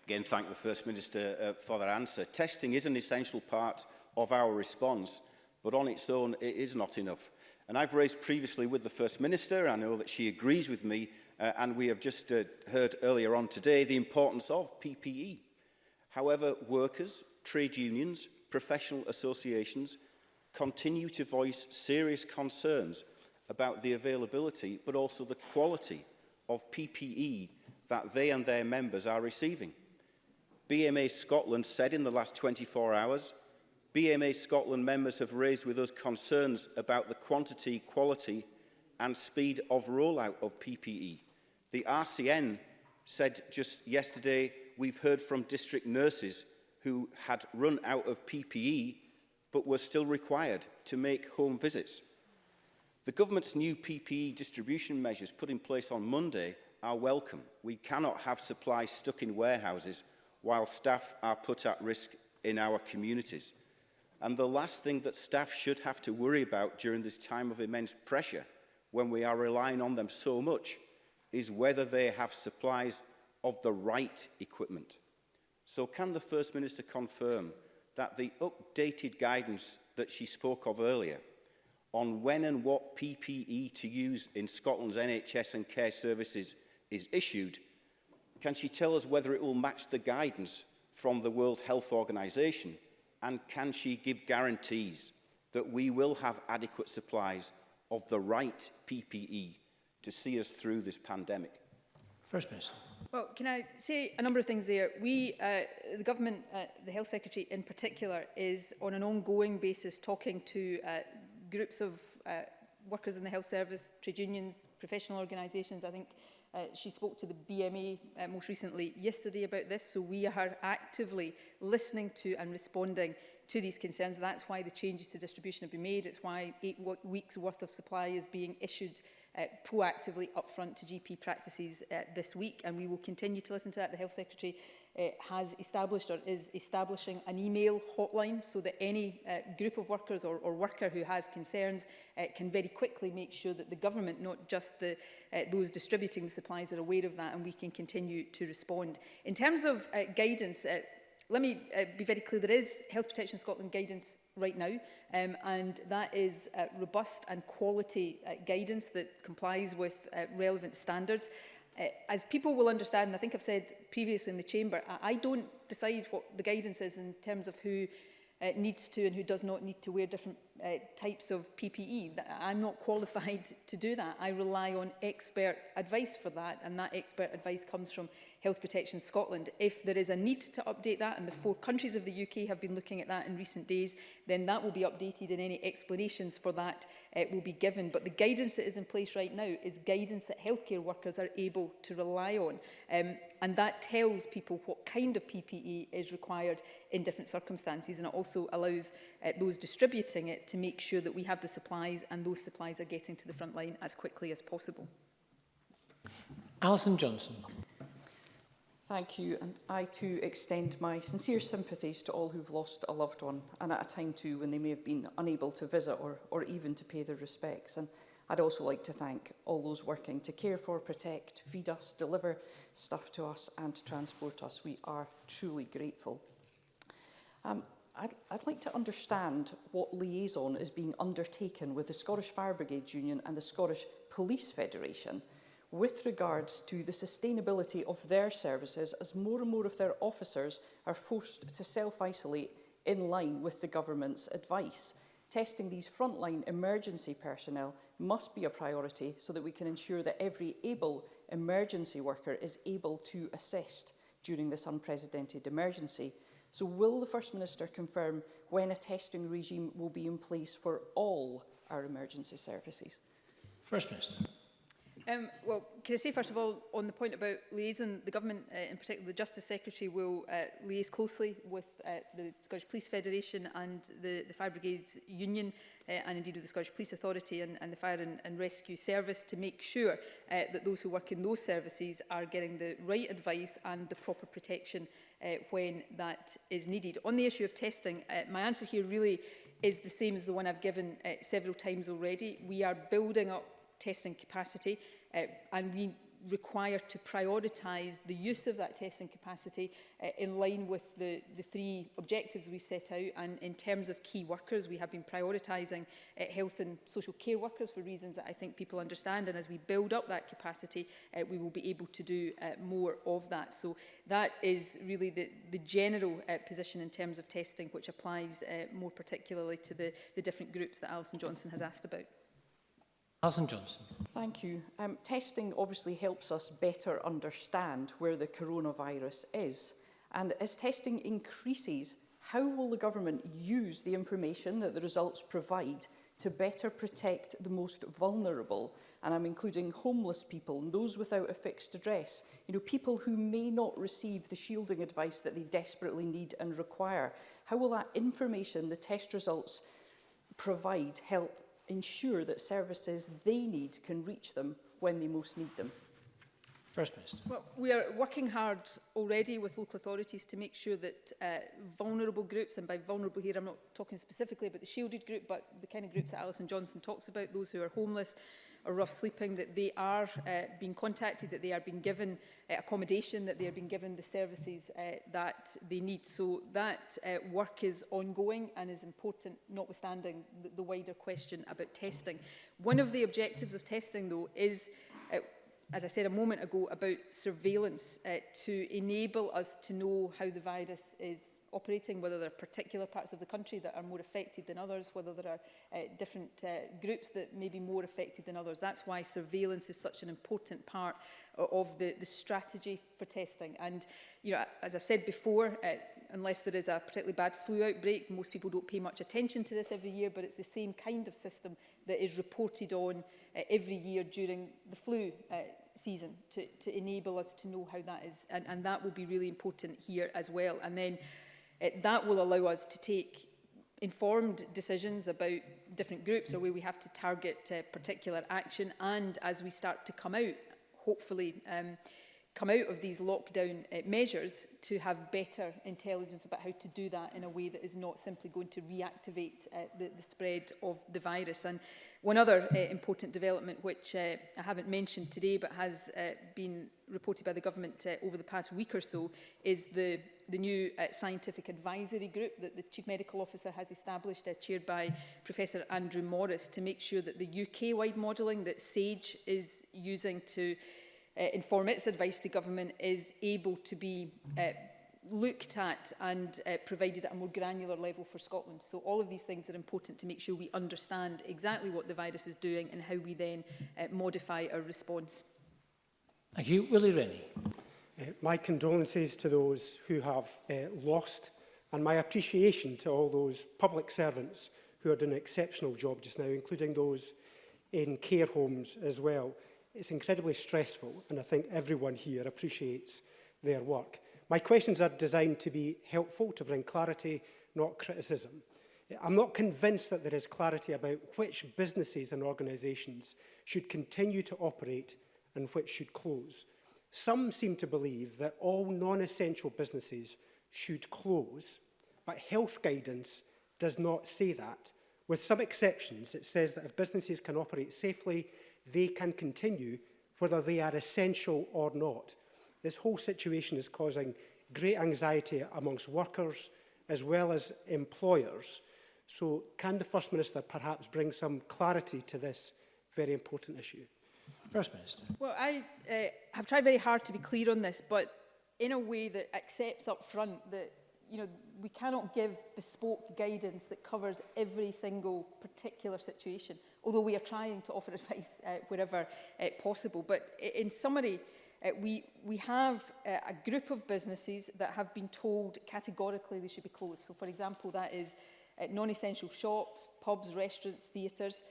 Again, thank the First Minister for that answer. Testing is an essential part of our response, but on its own, it is not enough. And I've raised previously with the First Minister, I know that she agrees with me, and we have just heard earlier on today the importance of PPE. However, workers, trade unions, professional associations continue to voice serious concerns about the availability, but also the quality of PPE that they and their members are receiving. BMA Scotland said in the last 24 hours, BMA Scotland members have raised with us concerns about the quantity, quality and speed of rollout of PPE. The RCN said just yesterday, we've heard from district nurses who had run out of PPE but were still required to make home visits. The government's new PPE distribution measures put in place on Monday are welcome. We cannot have supplies stuck in warehouses while staff are put at risk in our communities. And the last thing that staff should have to worry about during this time of immense pressure, when we are relying on them so much, is whether they have supplies of the right equipment. So can the First Minister confirm that the updated guidance that she spoke of earlier on when and what PPE to use in Scotland's NHS and care services is issued, can she tell us whether it will match the guidance from the World Health Organization, and can she give guarantees that we will have adequate supplies of the right PPE to see us through this pandemic? First Minister. Well, can I say a number of things there? We, the government, the Health Secretary in particular, is on an ongoing basis talking to groups of workers in the health service, trade unions, professional organisations. I think she spoke to the BMA most recently yesterday about this, so we are actively listening to and responding to these concerns. That's why the changes to distribution have been made. It's why 8 weeks worth of supply is being issued proactively upfront to GP practices this week, and we will continue to listen to that. The Health Secretary has established or is establishing an email hotline so that any group of workers or worker who has concerns can very quickly make sure that the government, not just those distributing the supplies, are aware of that, and we can continue to respond. In terms of guidance, let me be very clear, there is Health Protection Scotland guidance right now, and that is robust and quality guidance that complies with relevant standards. As people will understand, and I think I've said previously in the Chamber, I don't decide what the guidance is in terms of who needs to and who does not need to wear different types of PPE. I'm not qualified to do that. I rely on expert advice for that, and that expert advice comes from Health Protection Scotland. If there is a need to update that, and the 4 countries of the UK have been looking at that in recent days, then that will be updated and any explanations for that will be given. But the guidance that is in place right now is guidance that healthcare workers are able to rely on. And that tells people what kind of PPE is required in different circumstances, and it also allows those distributing it to make sure that we have the supplies, and those supplies are getting to the front line as quickly as possible. Alison Johnson. Thank you, and I too extend my sincere sympathies to all who've lost a loved one, and at a time too when they may have been unable to visit or even to pay their respects. And I'd also like to thank all those working to care for, protect, feed us, deliver stuff to us and transport us. We are truly grateful. I'd like to understand what liaison is being undertaken with the Scottish Fire Brigade Union and the Scottish Police Federation with regards to the sustainability of their services, as more and more of their officers are forced to self-isolate in line with the government's advice. Testing these frontline emergency personnel must be a priority so that we can ensure that every able emergency worker is able to assist during this unprecedented emergency. So will the First Minister confirm when a testing regime will be in place for all our emergency services? First Minister. Well, can I say first of all, on the point about liaison, the government, in particular the Justice Secretary, will liaise closely with the Scottish Police Federation and the Fire Brigades Union, and indeed with the Scottish Police Authority and the Fire and Rescue Service, to make sure that those who work in those services are getting the right advice and the proper protection when that is needed. On the issue of testing, my answer here really is the same as the one I've given several times already. We are building up testing capacity, and we require to prioritise the use of that testing capacity in line with the 3 objectives we've set out. And in terms of key workers, we have been prioritising health and social care workers for reasons that I think people understand, and as we build up that capacity, we will be able to do more of that. So that is really the general position in terms of testing, which applies more particularly to the different groups that Alison Johnson has asked about. Alison Johnson. Thank you. Testing obviously helps us better understand where the coronavirus is. And as testing increases, how will the government use the information that the results provide to better protect the most vulnerable? And I'm including homeless people and those without a fixed address. You know, people who may not receive the shielding advice that they desperately need and require. How will that information, the test results provide, help ensure that services they need can reach them when they most need them? First Minister. Well, we are working hard already with local authorities to make sure that vulnerable groups, and by vulnerable here I'm not talking specifically about the shielded group, but the kind of groups that Alison Johnson talks about, those who are homeless or rough sleeping, that they are being contacted, that they are being given accommodation, that they are being given the services that they need. So that work is ongoing and is important, notwithstanding the wider question about testing. One of the objectives of testing, though, is as I said a moment ago, about surveillance to enable us to know how the virus is operating, whether there are particular parts of the country that are more affected than others, whether there are different groups that may be more affected than others. That's why surveillance is such an important part of the strategy for testing. And, you know, as I said before, unless there is a particularly bad flu outbreak, most people don't pay much attention to this every year, but it's the same kind of system that is reported on every year during the flu season to enable us to know how that is. And that will be really important here as well. And then that will allow us to take informed decisions about different groups or where we have to target particular action. And as we start to come out, hopefully come out of these lockdown measures, to have better intelligence about how to do that in a way that is not simply going to reactivate the spread of the virus. And one other important development, which I haven't mentioned today but has been reported by the government over the past week or so, is the new scientific advisory group that the Chief Medical Officer has established, chaired by Professor Andrew Morris, to make sure that the UK-wide modelling that SAGE is using to inform its advice to government is able to be looked at and provided at a more granular level for Scotland. So all of these things are important to make sure we understand exactly what the virus is doing and how we then modify our response. Thank you. Willie Rennie. My condolences to those who have lost, and my appreciation to all those public servants who are doing an exceptional job just now, including those in care homes as well. It's incredibly stressful, and I think everyone here appreciates their work. My questions are designed to be helpful, to bring clarity, not criticism. I'm not convinced that there is clarity about which businesses and organisations should continue to operate and which should close. Some seem to believe that all non-essential businesses should close, but health guidance does not say that. With some exceptions, it says that if businesses can operate safely, they can continue whether they are essential or not. This whole situation is causing great anxiety amongst workers as well as employers. So can the First Minister perhaps bring some clarity to this very important issue? First Minister. Well, I have tried very hard to be clear on this, but in a way that accepts up front that, you know, we cannot give bespoke guidance that covers every single particular situation, although we are trying to offer advice wherever possible. But in summary, we have a group of businesses that have been told categorically they should be closed. So, for example, that is non-essential shops, pubs, restaurants, theatres.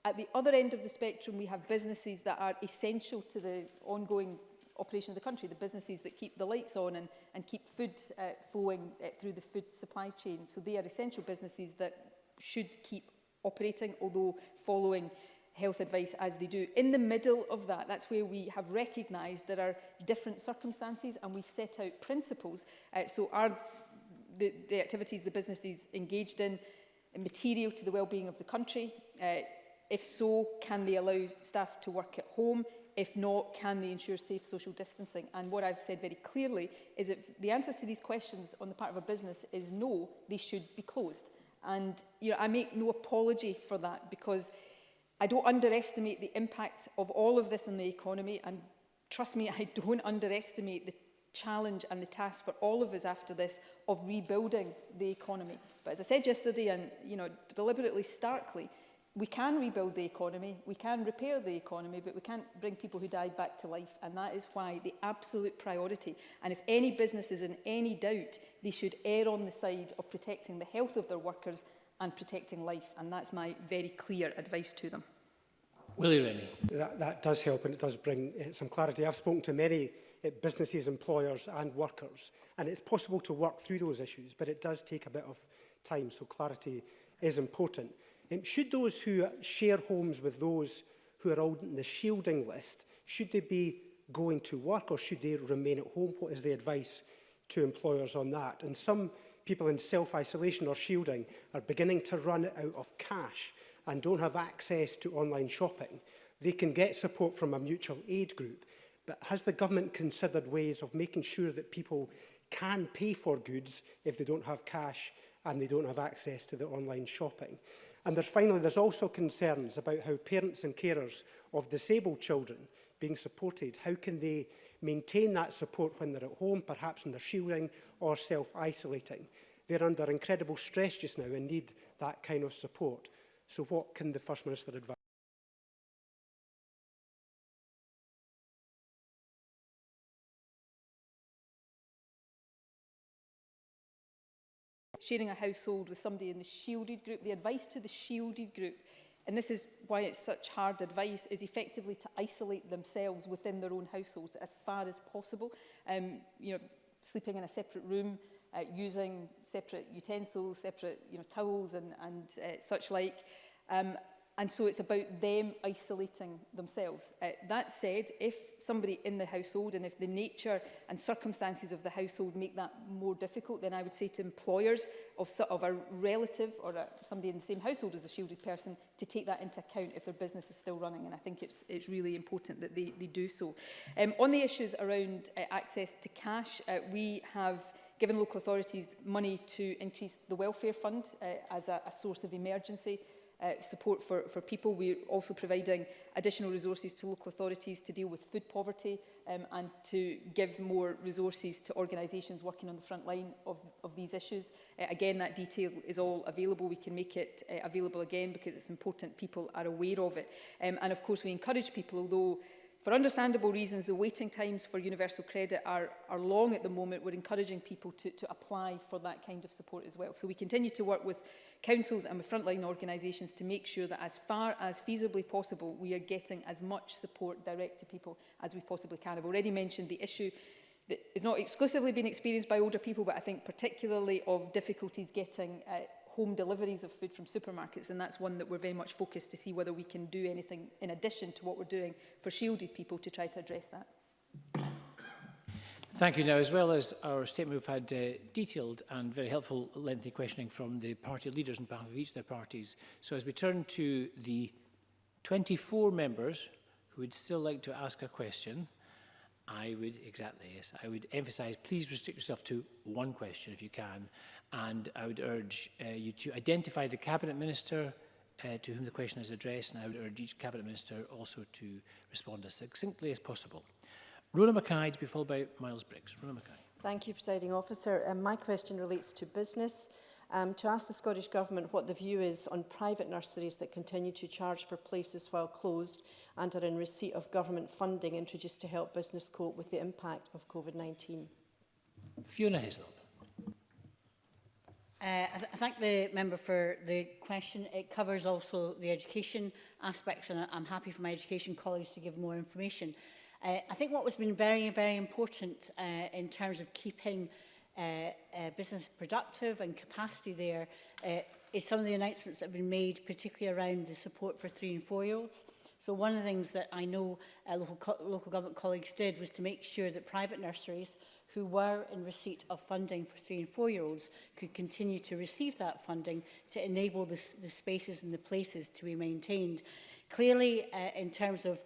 At the other end of the spectrum, we have businesses that are essential to the ongoing operation of the country, the businesses that keep the lights on and keep food flowing through the food supply chain. So they are essential businesses that should keep operating, although following health advice as they do. In the middle of that, that's where we have recognised there are different circumstances, and we've set out principles. So are the activities the businesses engaged in material to the well-being of the country? If so, can they allow staff to work at home? If not, can they ensure safe social distancing? And what I've said very clearly is if the answers to these questions on the part of a business is no, they should be closed. And you know, I make no apology for that, because I don't underestimate the impact of all of this on the economy. And trust me, I don't underestimate the challenge and the task for all of us after this of rebuilding the economy. But as I said yesterday, and you know, deliberately starkly, we can rebuild the economy, we can repair the economy, but we can't bring people who died back to life. And that is why the absolute priority, and if any business is in any doubt, they should err on the side of protecting the health of their workers and protecting life. And that's my very clear advice to them. Willie Rennie. That does help, and it does bring some clarity. I've spoken to many businesses, employers and workers, and it's possible to work through those issues, but it does take a bit of time, so clarity is important. Should those who share homes with those who are on the shielding list, should they be going to work or should they remain at home? What is the advice to employers on that? And some people in self-isolation or shielding are beginning to run out of cash and don't have access to online shopping. They can get support from a mutual aid group, but has the government considered ways of making sure that people can pay for goods if they don't have cash and they don't have access to the online shopping? And there's also concerns about how parents and carers of disabled children being supported, how can they maintain that support when they're at home, perhaps when they're shielding or self-isolating? They're under incredible stress just now and need that kind of support. So what can the First Minister advise? Sharing a household with somebody in the shielded group, the advice to the shielded group, and this is why it's such hard advice, is effectively to isolate themselves within their own households as far as possible. Sleeping in a separate room, using separate utensils, separate towels and such like. And so it's about them isolating themselves. That said, if somebody in the household and if the nature and circumstances of the household make that more difficult, then I would say to employers of a relative or somebody in the same household as a shielded person to take that into account if their business is still running. And I think it's really important that they do so. On the issues around access to cash, we have given local authorities money to increase the welfare fund as a source of emergency support for people. We're also providing additional resources to local authorities to deal with food poverty and to give more resources to organisations working on the front line of these issues. Again, that detail is all available. We can make it available again because it's important people are aware of it. And of course, we encourage people, although for understandable reasons, the waiting times for universal credit are long at the moment. We're encouraging people to apply for that kind of support as well. So we continue to work with councils and with frontline organisations to make sure that as far as feasibly possible, we are getting as much support direct to people as we possibly can. I've already mentioned the issue that is not exclusively being experienced by older people, but I think particularly of difficulties getting home deliveries of food from supermarkets, and that's one that we're very much focused to see whether we can do anything in addition to what we're doing for shielded people to try to address that. Thank you. Now, as well as our statement, we've had detailed and very helpful lengthy questioning from the party leaders on behalf of each of their parties. So as we turn to the 24 members who would still like to ask a question, I would emphasise, please restrict yourself to one question if you can. And I would urge you to identify the Cabinet Minister to whom the question is addressed, and I would urge each Cabinet Minister also to respond as succinctly as possible. Rona Mackay to be followed by Miles Briggs. Rona Mackay. Thank you, Presiding Officer. My question relates to business. To ask the Scottish Government what the view is on private nurseries that continue to charge for places while closed and are in receipt of government funding introduced to help business cope with the impact of COVID-19. Fiona Hislop. I thank the member for the question. It covers also the education aspects, and I'm happy for my education colleagues to give more information. I think what has been very, very important in terms of keeping business productive and capacity there is some of the announcements that have been made, particularly around the support for 3- and 4-year-olds. So one of the things that I know local government colleagues did was to make sure that private nurseries who were in receipt of funding for 3- and 4-year-olds could continue to receive that funding to enable the spaces and the places to be maintained. Clearly, in terms of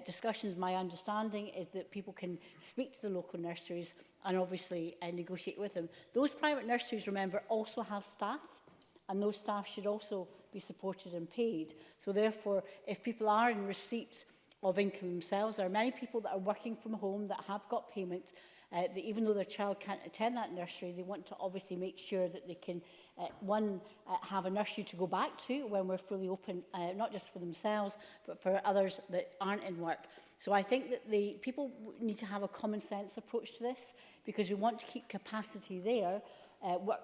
discussions, my understanding is that people can speak to the local nurseries and obviously negotiate with them. Those private nurseries, remember, also have staff, and those staff should also be supported and paid. So therefore, if people are in receipt of income themselves, there are many people that are working from home that have got payment, that even though their child can't attend that nursery, they want to obviously make sure that they can, have a nursery to go back to when we're fully open, not just for themselves, but for others that aren't in work. So I think that the people need to have a common sense approach to this, because we want to keep capacity there.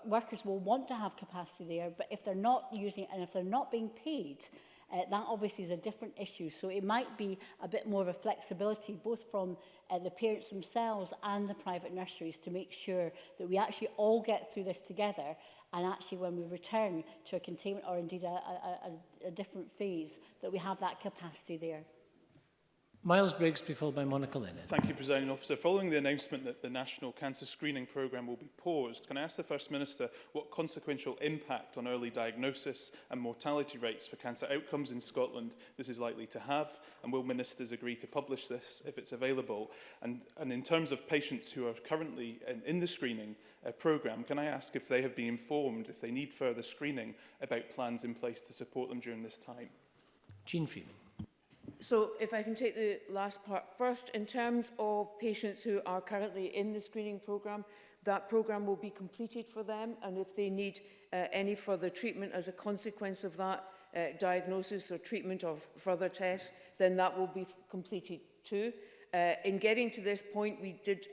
Workers will want to have capacity there, but if they're not using it and if they're not being paid, that obviously is a different issue. So it might be a bit more of a flexibility, both from the parents themselves and the private nurseries, to make sure that we actually all get through this together, and actually when we return to a containment or indeed a different phase, that we have that capacity there. Miles Briggs, be followed by Monica Lennon. Thank you, Presiding Officer. Following the announcement that the National Cancer Screening Programme will be paused, can I ask the First Minister what consequential impact on early diagnosis and mortality rates for cancer outcomes in Scotland this is likely to have, and will ministers agree to publish this if it's available? And in terms of patients who are currently in the screening programme, can I ask if they have been informed, if they need further screening, about plans in place to support them during this time? Jean Freeman. So if I can take the last part first, in terms of patients who are currently in the screening programme, that programme will be completed for them, and if they need any further treatment as a consequence of that diagnosis or treatment of further tests, then that will be completed too. In getting to this point, we did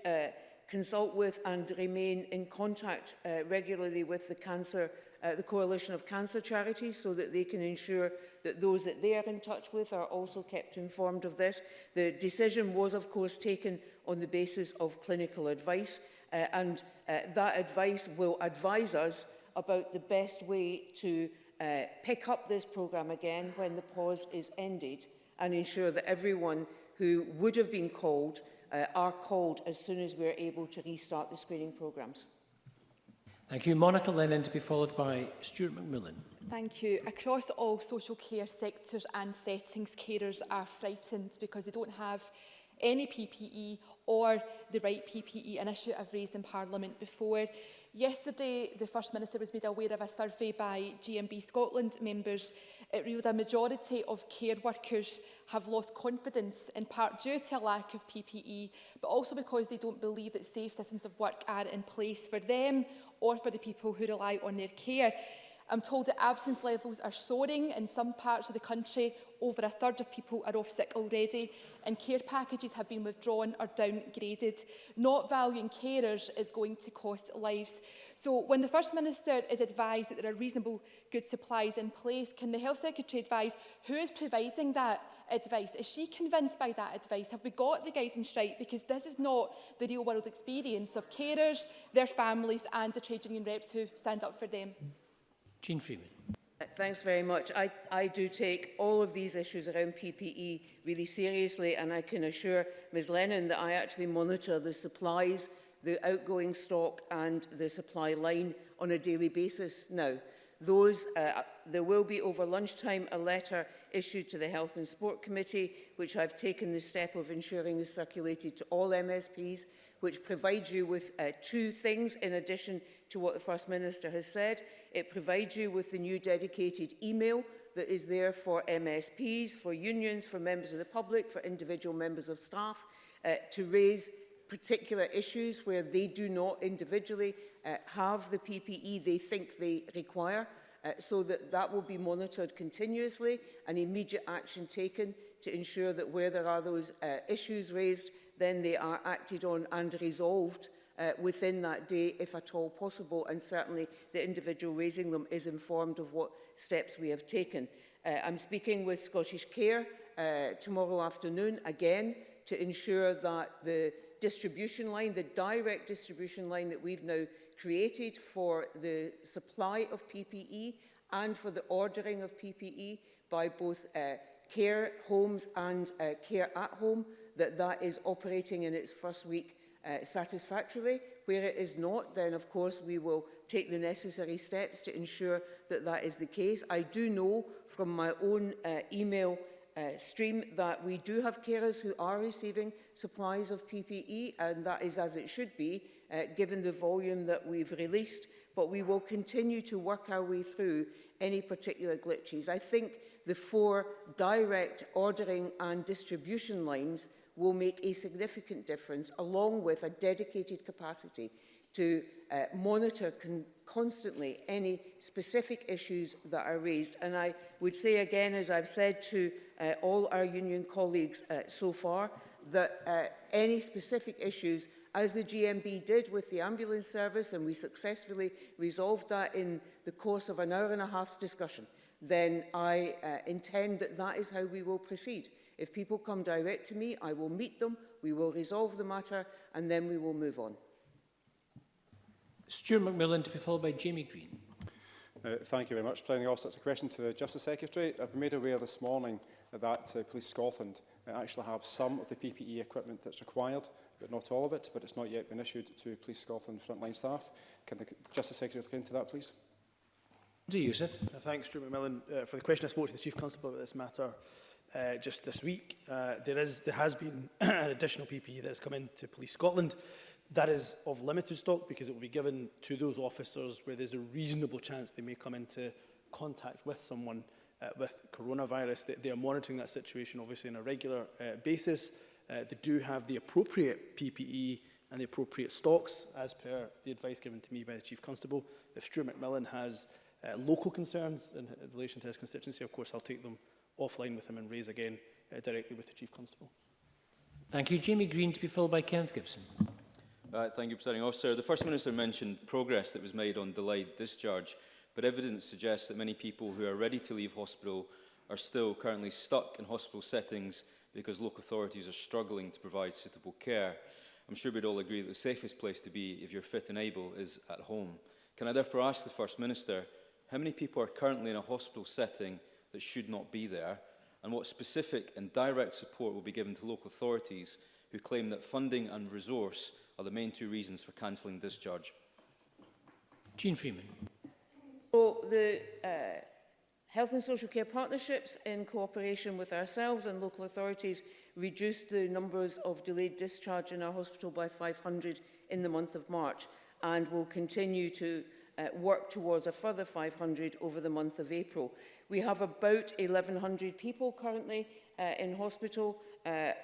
consult with and remain in contact regularly with the Coalition of Cancer Charities, so that they can ensure that those that they are in touch with are also kept informed of this. The decision was, of course, taken on the basis of clinical advice, and that advice will advise us about the best way to pick up this programme again when the pause is ended, and ensure that everyone who would have been called are called as soon as we're able to restart the screening programmes. Thank you. Monica Lennon, to be followed by Stuart McMillan. Thank you. Across all social care sectors and settings, carers are frightened because they don't have any PPE or the right PPE, an issue I've raised in Parliament before. Yesterday, the First Minister was made aware of a survey by GMB Scotland members. It revealed a majority of care workers have lost confidence, in part due to a lack of PPE, but also because they don't believe that safe systems of work are in place for them or for the people who rely on their care. I'm told that absence levels are soaring in some parts of the country. Over a third of people are off sick already, and care packages have been withdrawn or downgraded. Not valuing carers is going to cost lives. So when the First Minister is advised that there are reasonable goods supplies in place, can the Health Secretary advise who is providing that advice? Is she convinced by that advice? Have we got the guidance right? Because this is not the real world experience of carers, their families and the trade union reps who stand up for them. Jean Freeman. Thanks very much. I do take all of these issues around PPE really seriously, and I can assure Ms Lennon that I actually monitor the supplies, the outgoing stock and the supply line on a daily basis now. There will be over lunchtime a letter issued to the Health and Sport Committee, which I've taken the step of ensuring is circulated to all MSPs, which provides you with two things in addition to what the First Minister has said. It provides you with the new dedicated email that is there for MSPs, for unions, for members of the public, for individual members of staff, to raise particular issues where they do not individually have the PPE they think they require, so that will be monitored continuously and immediate action taken to ensure that where there are those issues raised, then they are acted on and resolved within that day, if at all possible, and certainly the individual raising them is informed of what steps we have taken. I'm speaking with Scottish Care tomorrow afternoon, again, to ensure that the distribution line, the direct distribution line that we've now created for the supply of PPE and for the ordering of PPE by both care homes and care at home, that is operating in its first week satisfactorily. Where it is not, then of course we will take the necessary steps to ensure that that is the case. I do know from my own email stream that we do have carers who are receiving supplies of PPE, and that is as it should be, given the volume that we've released, but we will continue to work our way through any particular glitches. I think the 4 direct ordering and distribution lines will make a significant difference, along with a dedicated capacity to monitor constantly any specific issues that are raised. And I would say again, as I've said to all our union colleagues so far, that any specific issues, as the GMB did with the ambulance service, and we successfully resolved that in the course of an hour-and-a-half's discussion, then I intend that that is how we will proceed. If people come direct to me, I will meet them, we will resolve the matter, and then we will move on. Stuart McMillan, to be followed by Jamie Green. Thank you very much, Presiding Officer. It's a question to the Justice Secretary. I've been made aware this morning that Police Scotland actually have some of the PPE equipment that's required, but not all of it, but it's not yet been issued to Police Scotland frontline staff. Can the Justice Secretary look into that, please? Yusuf. Thanks, Stuart McMillan, for the question. I spoke to the Chief Constable about this matter just this week. There has been an additional PPE that has come into Police Scotland. That is of limited stock because it will be given to those officers where there's a reasonable chance they may come into contact with someone with coronavirus. They are monitoring that situation obviously on a regular basis. They do have the appropriate PPE and the appropriate stocks as per the advice given to me by the Chief Constable. If Stuart McMillan has local concerns in relation to his constituency, of course I'll take them offline with him and raise again directly with the Chief Constable. Thank you. Jamie Green, to be followed by Kenneth Gibson. Thank you, Presiding Officer. The First Minister mentioned progress that was made on delayed discharge, but evidence suggests that many people who are ready to leave hospital are still currently stuck in hospital settings because local authorities are struggling to provide suitable care. I'm sure we'd all agree that the safest place to be if you're fit and able is at home. Can I therefore ask the First Minister, how many people are currently in a hospital setting that should not be there, and what specific and direct support will be given to local authorities who claim that funding and resource are the main two reasons for cancelling discharge? Jean Freeman. So the Health and Social Care Partnerships, in cooperation with ourselves and local authorities, reduced the numbers of delayed discharge in our hospital by 500 in the month of March, and will continue to work towards a further 500 over the month of April. We have about 1,100 people currently in hospital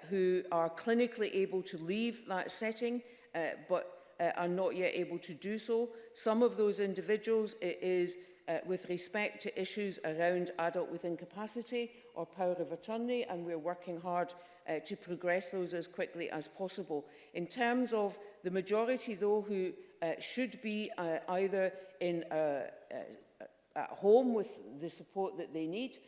who are clinically able to leave that setting, but are not yet able to do so. Some of those individuals, it is with respect to issues around adult with incapacity or power of attorney, and we're working hard to progress those as quickly as possible. In terms of the majority, though, who should be either in at home with the support that they need,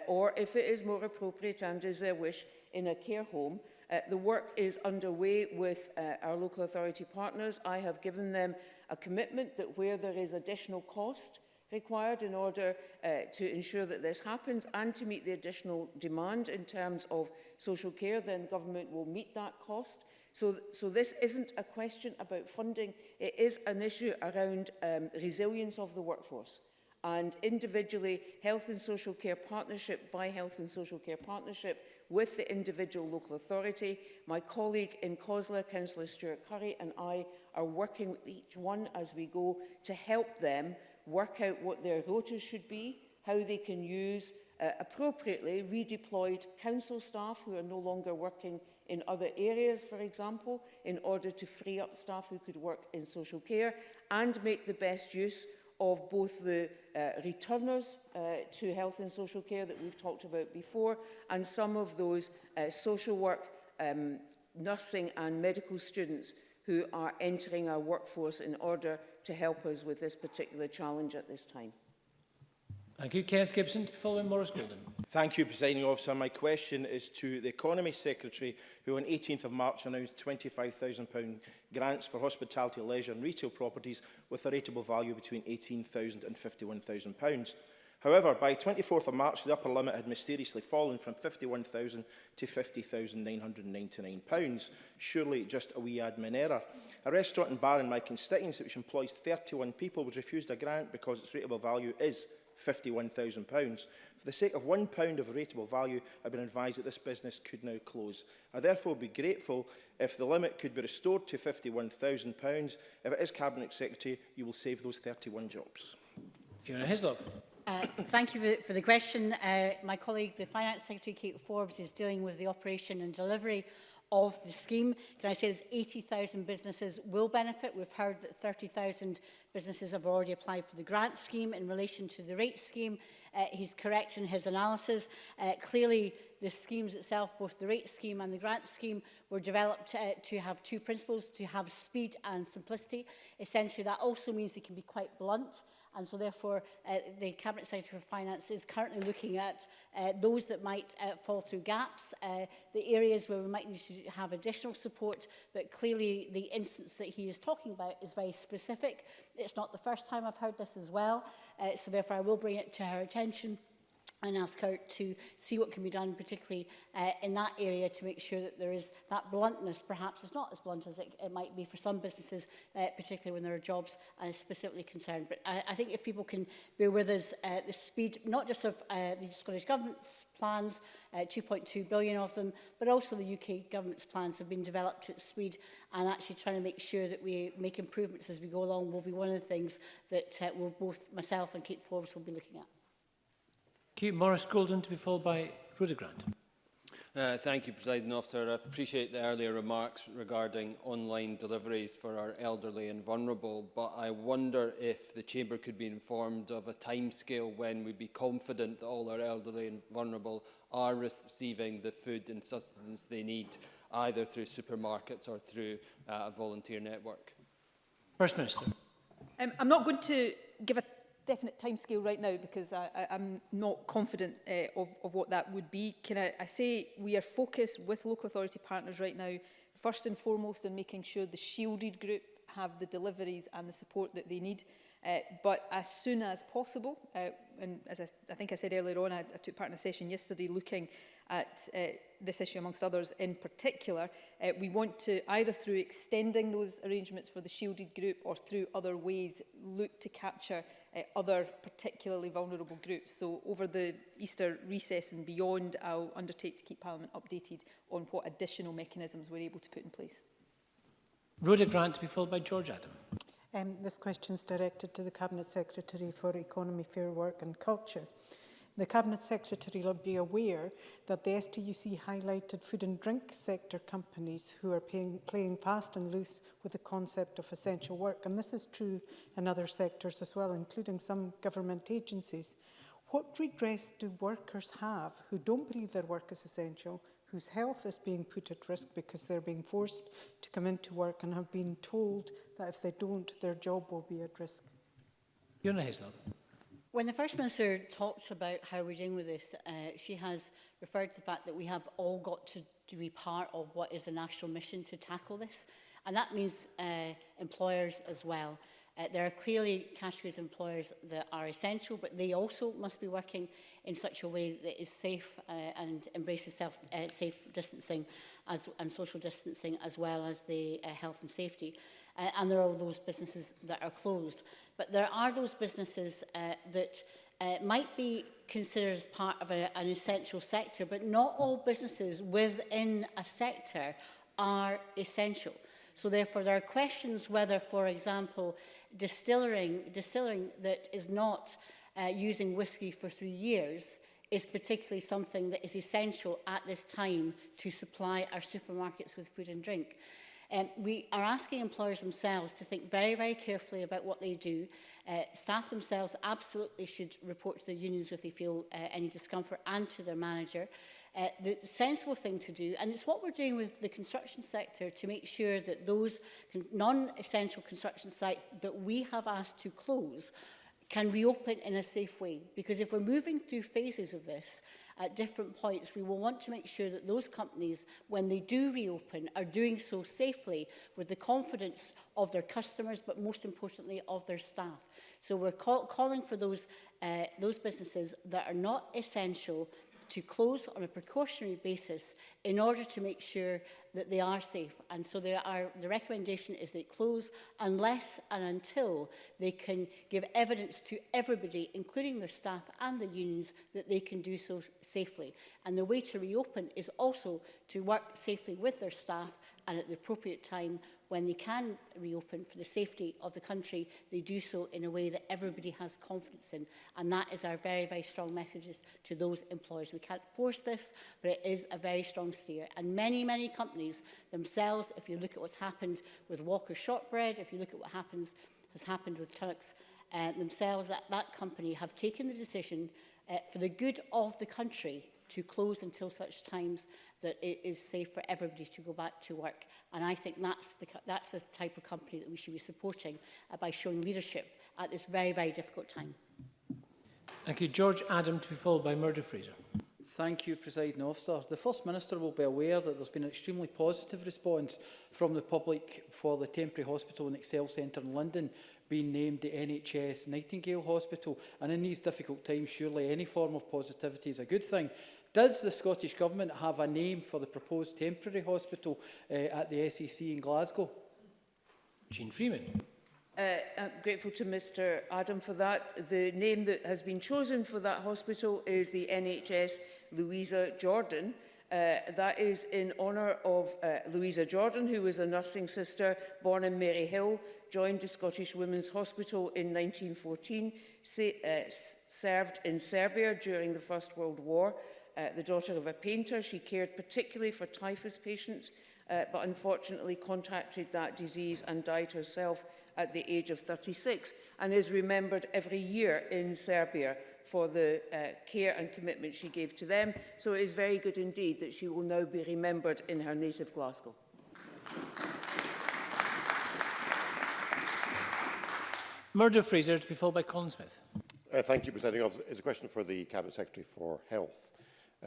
or if it is more appropriate and is their wish, in a care home, the work is underway with our local authority partners. I have given them a commitment that where there is additional cost required in order to ensure that this happens and to meet the additional demand in terms of social care, then government will meet that cost. So this isn't a question about funding, it is an issue around resilience of the workforce. And individually, Health and Social Care Partnership by Health and Social Care Partnership with the individual local authority. My colleague in COSLA, Councillor Stuart Curry, and I are working with each one as we go to help them work out what their rotas should be, how they can use appropriately redeployed council staff who are no longer working in other areas, for example, in order to free up staff who could work in social care, and make the best use of both the returners to health and social care that we've talked about before, and some of those social work, nursing and medical students who are entering our workforce in order to help us with this particular challenge at this time. Thank you. Kenneth Gibson, following Maurice Golden. Thank you, Presiding Officer. My question is to the Economy Secretary, who on 18th of March announced £25,000 grants for hospitality, leisure and retail properties with a rateable value between £18,000 and £51,000. However, by 24th of March, the upper limit had mysteriously fallen from £51,000 to £50,999. Surely just a wee admin error. A restaurant and bar in my constituency, which employs 31 people, was refused a grant because its rateable value is £51,000. For the sake of £1 of rateable value, I've been advised that this business could now close. I therefore would be grateful if the limit could be restored to £51,000. If it is Cabinet Secretary, you will save those 31 jobs. Fiona Hislop. Thank you for the question. My colleague, the Finance Secretary, Kate Forbes, is dealing with the operation and delivery of the scheme. Can I say there's 80,000 businesses will benefit. We've heard that 30,000 businesses have already applied for the grant scheme. In relation to the rate scheme, he's correct in his analysis. Clearly, the schemes itself, both the rate scheme and the grant scheme, were developed to have two principles, to have speed and simplicity. Essentially, that also means they can be quite blunt. And so therefore, the Cabinet Secretary for Finance is currently looking at those that might fall through gaps, the areas where we might need to have additional support, but clearly the instance that he is talking about is very specific. It's not the first time I've heard this as well, so therefore I will bring it to her attention and ask her to see what can be done, particularly in that area, to make sure that there is that bluntness. Perhaps it's not as blunt as it might be for some businesses, particularly when there are jobs specifically concerned. But I think if people can bear with us, the speed, not just of the Scottish Government's plans, 2.2 billion of them, but also the UK Government's plans have been developed at speed, and actually trying to make sure that we make improvements as we go along will be one of the things that will both myself and Kate Forbes will be looking at. Maurice Golden, to be followed by Rhoda Grant. Thank you, Presiding Officer. I appreciate the earlier remarks regarding online deliveries for our elderly and vulnerable, but I wonder if the Chamber could be informed of a timescale when we'd be confident that all our elderly and vulnerable are receiving the food and sustenance they need, either through supermarkets or through a volunteer network. First Minister. I'm not going to give a definite timescale right now because I'm not confident of what that would be. I say we are focused with local authority partners right now, first and foremost on making sure the shielded group have the deliveries and the support that they need. But as soon as possible, and as I think I said earlier on, I took part in a session yesterday looking at this issue amongst others in particular. We want to, either through extending those arrangements for the shielded group or through other ways, look to capture other particularly vulnerable groups. So over the Easter recess and beyond, I'll undertake to keep Parliament updated on what additional mechanisms we're able to put in place. Rhoda Grant, to be followed by George Adam. This question is directed to the Cabinet Secretary for Economy, Fair Work and Culture. The Cabinet Secretary will be aware that the STUC highlighted food and drink sector companies who are playing fast and loose with the concept of essential work, and this is true in other sectors as well, including some government agencies. What redress do workers have who don't believe their work is essential, whose health is being put at risk because they're being forced to come into work and have been told that if they don't, their job will be at risk? Fiona Hislop. When the First Minister talks about how we're dealing with this, she has referred to the fact that we have all got to be part of what is the national mission to tackle this. And that means employers as well. There are clearly categories of employers that are essential, but they also must be working in such a way that is safe and embraces safe distancing and social distancing, as well as the health and safety. And there are those businesses that are closed. But there are those businesses that might be considered as part of an essential sector, but not all businesses within a sector are essential. So therefore, there are questions whether, for example, distilling that is not using whisky for 3 years is particularly something that is essential at this time to supply our supermarkets with food and drink. We are asking employers themselves to think very, very carefully about what they do. Staff themselves absolutely should report to their unions if they feel any discomfort, and to their manager. The sensible thing to do, and it's what we're doing with the construction sector, to make sure that those non-essential construction sites that we have asked to close can reopen in a safe way. Because if we're moving through phases of this at different points, we will want to make sure that those companies, when they do reopen, are doing so safely with the confidence of their customers, but most importantly of their staff. So we're calling for those businesses that are not essential to close on a precautionary basis in order to make sure that they are safe. And so the recommendation is they close unless and until they can give evidence to everybody, including their staff and the unions, that they can do so safely. And the way to reopen is also to work safely with their staff, and at the appropriate time, when they can reopen for the safety of the country, they do so in a way that everybody has confidence in. And that is our very, very strong messages to those employers. We can't force this, but it is a very strong steer. And many, many companies themselves, if you look at what's happened with Walker's Shortbread, if you look at what has happened with Tunnocks themselves, that company have taken the decision for the good of the country to close until such times that it is safe for everybody to go back to work. And I think that's the type of company that we should be supporting by showing leadership at this very, very difficult time. Thank you. George Adam, to be followed by Murdo Fraser. Thank you, Presiding Officer. The First Minister will be aware that there's been an extremely positive response from the public for the temporary hospital and Excel Centre in London being named the NHS Nightingale Hospital. And in these difficult times, surely any form of positivity is a good thing. Does the Scottish Government have a name for the proposed temporary hospital at the SEC in Glasgow? Jean Freeman. I'm grateful to Mr Adam for that. The name that has been chosen for that hospital is the NHS Louisa Jordan. That is in honour of Louisa Jordan, who was a nursing sister born in Maryhill, joined the Scottish Women's Hospital in 1914, served in Serbia during the First World War. The daughter of a painter, she cared particularly for typhus patients, but unfortunately contracted that disease and died herself at the age of 36, and is remembered every year in Serbia for the care and commitment she gave to them. So it is very good indeed that she will now be remembered in her native Glasgow. Murdo Fraser, to be followed by Colin Smith. Thank you, Presiding Officer. It's a question for the Cabinet Secretary for Health.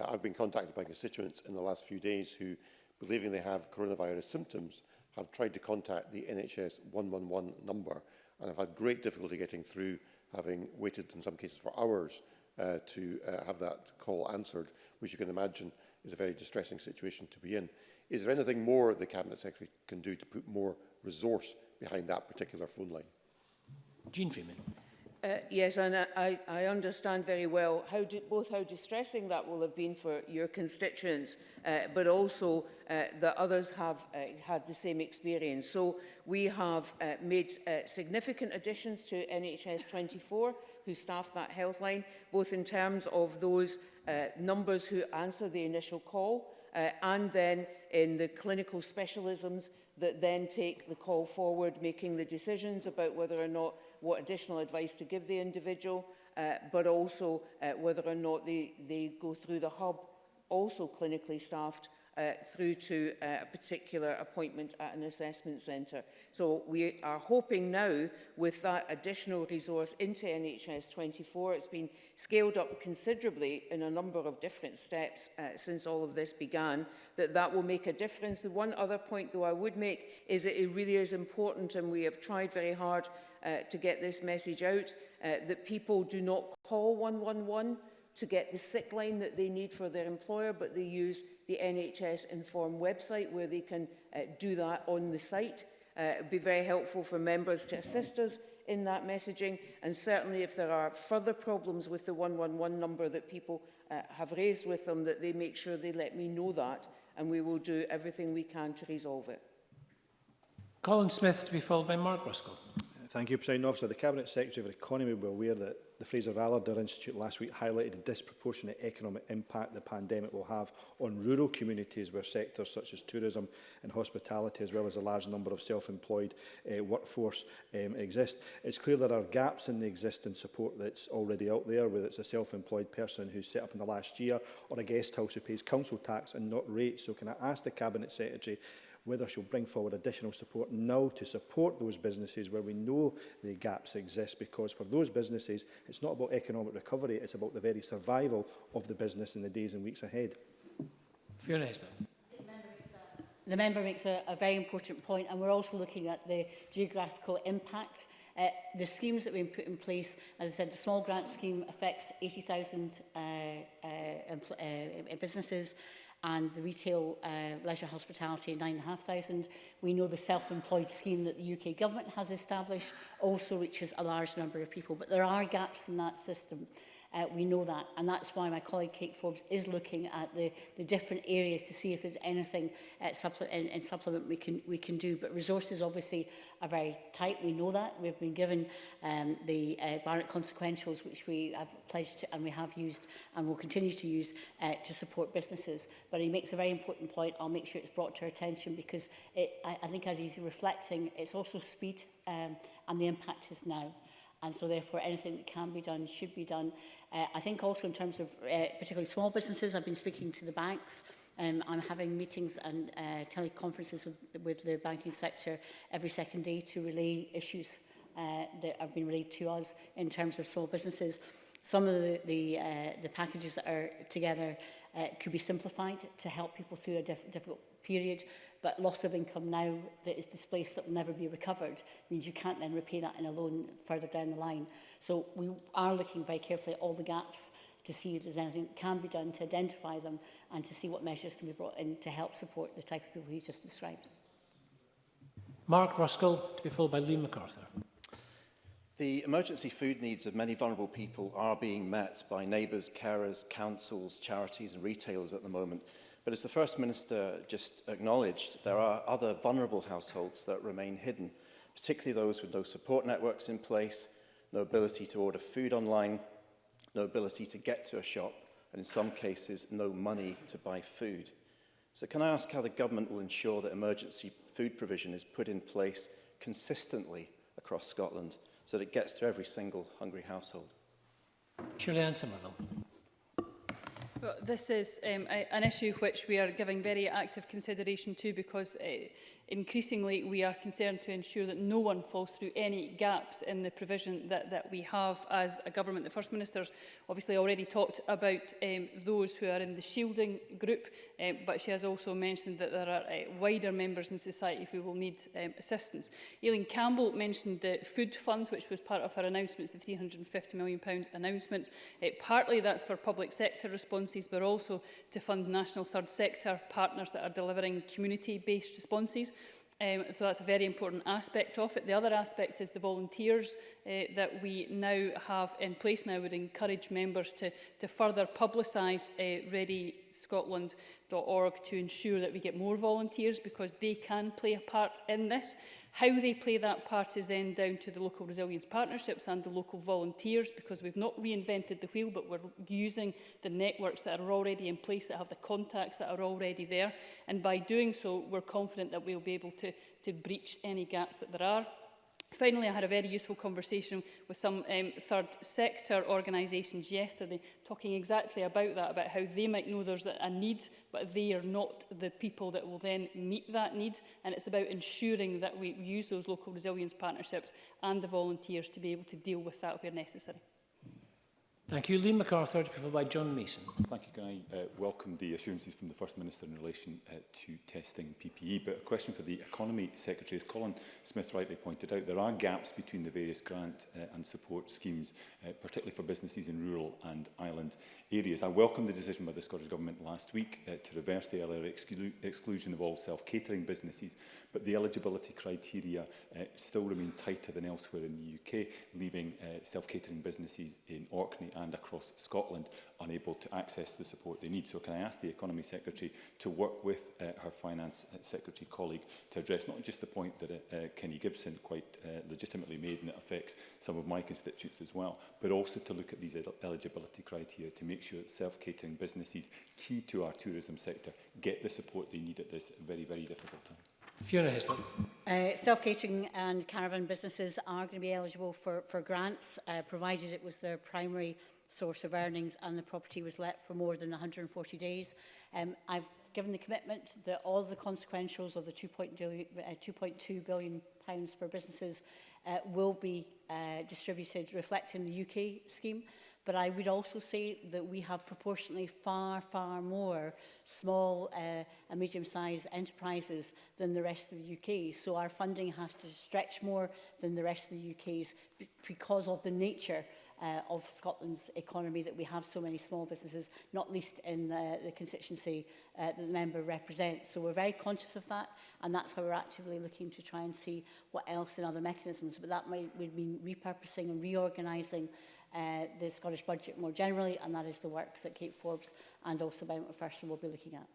I've been contacted by constituents in the last few days who, believing they have coronavirus symptoms, have tried to contact the NHS 111 number and have had great difficulty getting through, having waited in some cases for hours to have that call answered, which you can imagine is a very distressing situation to be in. Is there anything more the Cabinet Secretary can do to put more resource behind that particular phone line? Jean Freeman. Yes, and I understand very well both how distressing that will have been for your constituents, but also that others have had the same experience. So we have made significant additions to NHS 24, who staff that health line, both in terms of those numbers who answer the initial call, and then in the clinical specialisms that then take the call forward, making the decisions about whether or not what additional advice to give the individual, but also whether or not they go through the hub, also clinically staffed, through to a particular appointment at an assessment centre. So we are hoping now, with that additional resource into NHS 24, it's been scaled up considerably in a number of different steps since all of this began, that will make a difference. The one other point, though, I would make is that it really is important, and we have tried very hard to get this message out, that people do not call 111 to get the sick line that they need for their employer, but they use the NHS Inform website where they can do that on the site. It would be very helpful for members to assist us in that messaging, and certainly if there are further problems with the 111 number that people have raised with them, that they make sure they let me know that, and we will do everything we can to resolve it. Colin Smith, to be followed by Mark Ruskell. Thank you, Presiding Officer. The Cabinet Secretary for Economy will be aware that the Fraser-Vallard Institute last week highlighted the disproportionate economic impact the pandemic will have on rural communities where sectors such as tourism and hospitality, as well as a large number of self-employed workforce exist. It's clear there are gaps in the existing support that's already out there, whether it's a self-employed person who's set up in the last year or a guest house who pays council tax and not rates. So can I ask the Cabinet Secretary whether she'll bring forward additional support now to support those businesses where we know the gaps exist, because for those businesses it's not about economic recovery, it's about the very survival of the business in the days and weeks ahead. Fiona Hester. The member makes a very important point, and we're also looking at the geographical impact. The schemes that we've put in place, as I said, the small grant scheme affects 80,000 businesses, and the retail, leisure, hospitality, 9,500. We know the self-employed scheme that the UK government has established also reaches a large number of people, but there are gaps in that system. We know that, and that's why my colleague Kate Forbes is looking at the different areas to see if there's anything in supplement we can do. But resources obviously are very tight. We know that. We've been given the Barnett consequentials, which we have pledged to, and we have used and will continue to use to support businesses. But he makes a very important point. I'll make sure it's brought to our attention, because I think as he's reflecting, it's also speed, and the impact is now. And so therefore anything that can be done should be done. I think also in terms of particularly small businesses, I've been speaking to the banks. I'm having meetings and teleconferences with the banking sector every second day to relay issues that have been relayed to us in terms of small businesses. Some of the packages that are together could be simplified to help people through a difficult period, but loss of income now that is displaced that will never be recovered means you can't then repay that in a loan further down the line. So we are looking very carefully at all the gaps to see if there's anything that can be done to identify them and to see what measures can be brought in to help support the type of people he's just described. Mark Ruskell, to be followed by Lee MacArthur. The emergency food needs of many vulnerable people are being met by neighbours, carers, councils, charities and retailers at the moment. But as the First Minister just acknowledged, there are other vulnerable households that remain hidden, particularly those with no support networks in place, no ability to order food online, no ability to get to a shop, and in some cases, no money to buy food. So can I ask how the government will ensure that emergency food provision is put in place consistently across Scotland so that it gets to every single hungry household? Shirley-Anne Somerville. Well, this is an issue which we are giving very active consideration to because increasingly we are concerned to ensure that no one falls through any gaps in the provision that we have as a government. The First Minister's obviously already talked about those who are in the shielding group, but she has also mentioned that there are wider members in society who will need assistance. Aileen Campbell mentioned the food fund, which was part of her announcements, the £350 million announcement. Partly that's for public sector responses, but also to fund national third sector partners that are delivering community-based responses. So that's a very important aspect of it. The other aspect is the volunteers that we now have in place. Now I would encourage members to further publicise readyscotland.org to ensure that we get more volunteers because they can play a part in this. How they play that part is then down to the local resilience partnerships and the local volunteers because we've not reinvented the wheel, but we're using the networks that are already in place, that have the contacts that are already there. And by doing so, we're confident that we'll be able to breach any gaps that there are. Finally, I had a very useful conversation with some third sector organisations yesterday, talking exactly about that, about how they might know there's a need, but they are not the people that will then meet that need. And it's about ensuring that we use those local resilience partnerships and the volunteers to be able to deal with that where necessary. Thank you. Lee MacArthur, to be followed by John Mason. Thank you. Can I welcome the assurances from the First Minister in relation to testing PPE, but a question for the Economy Secretary. As Colin Smith rightly pointed out, there are gaps between the various grant and support schemes, particularly for businesses in rural and island areas. I welcome the decision by the Scottish Government last week to reverse the earlier exclusion of all self-catering businesses, but the eligibility criteria still remain tighter than elsewhere in the UK, leaving self-catering businesses in Orkney and across Scotland unable to access the support they need. So can I ask the Economy Secretary to work with her Finance Secretary colleague to address not just the point that Kenny Gibson quite legitimately made, and it affects some of my constituents as well, but also to look at these eligibility criteria to make sure that self-catering businesses key to our tourism sector get the support they need at this very, very difficult time. Fiona Hislop. Self-catering and caravan businesses are going to be eligible for grants, provided it was their primary source of earnings and the property was let for more than 140 days. I've given the commitment that all the consequentials of the £2.2 billion for businesses will be distributed, reflecting the UK scheme. But I would also say that we have proportionately far, far more small and medium-sized enterprises than the rest of the UK. So our funding has to stretch more than the rest of the UK's because of the nature of Scotland's economy, that we have so many small businesses, not least in the constituency that the member represents. So we're very conscious of that, and that's why we're actively looking to try and see what else in other mechanisms. But that would mean repurposing and reorganising the Scottish budget more generally, and that is the work that Kate Forbes and also Ben McPherson will be looking at.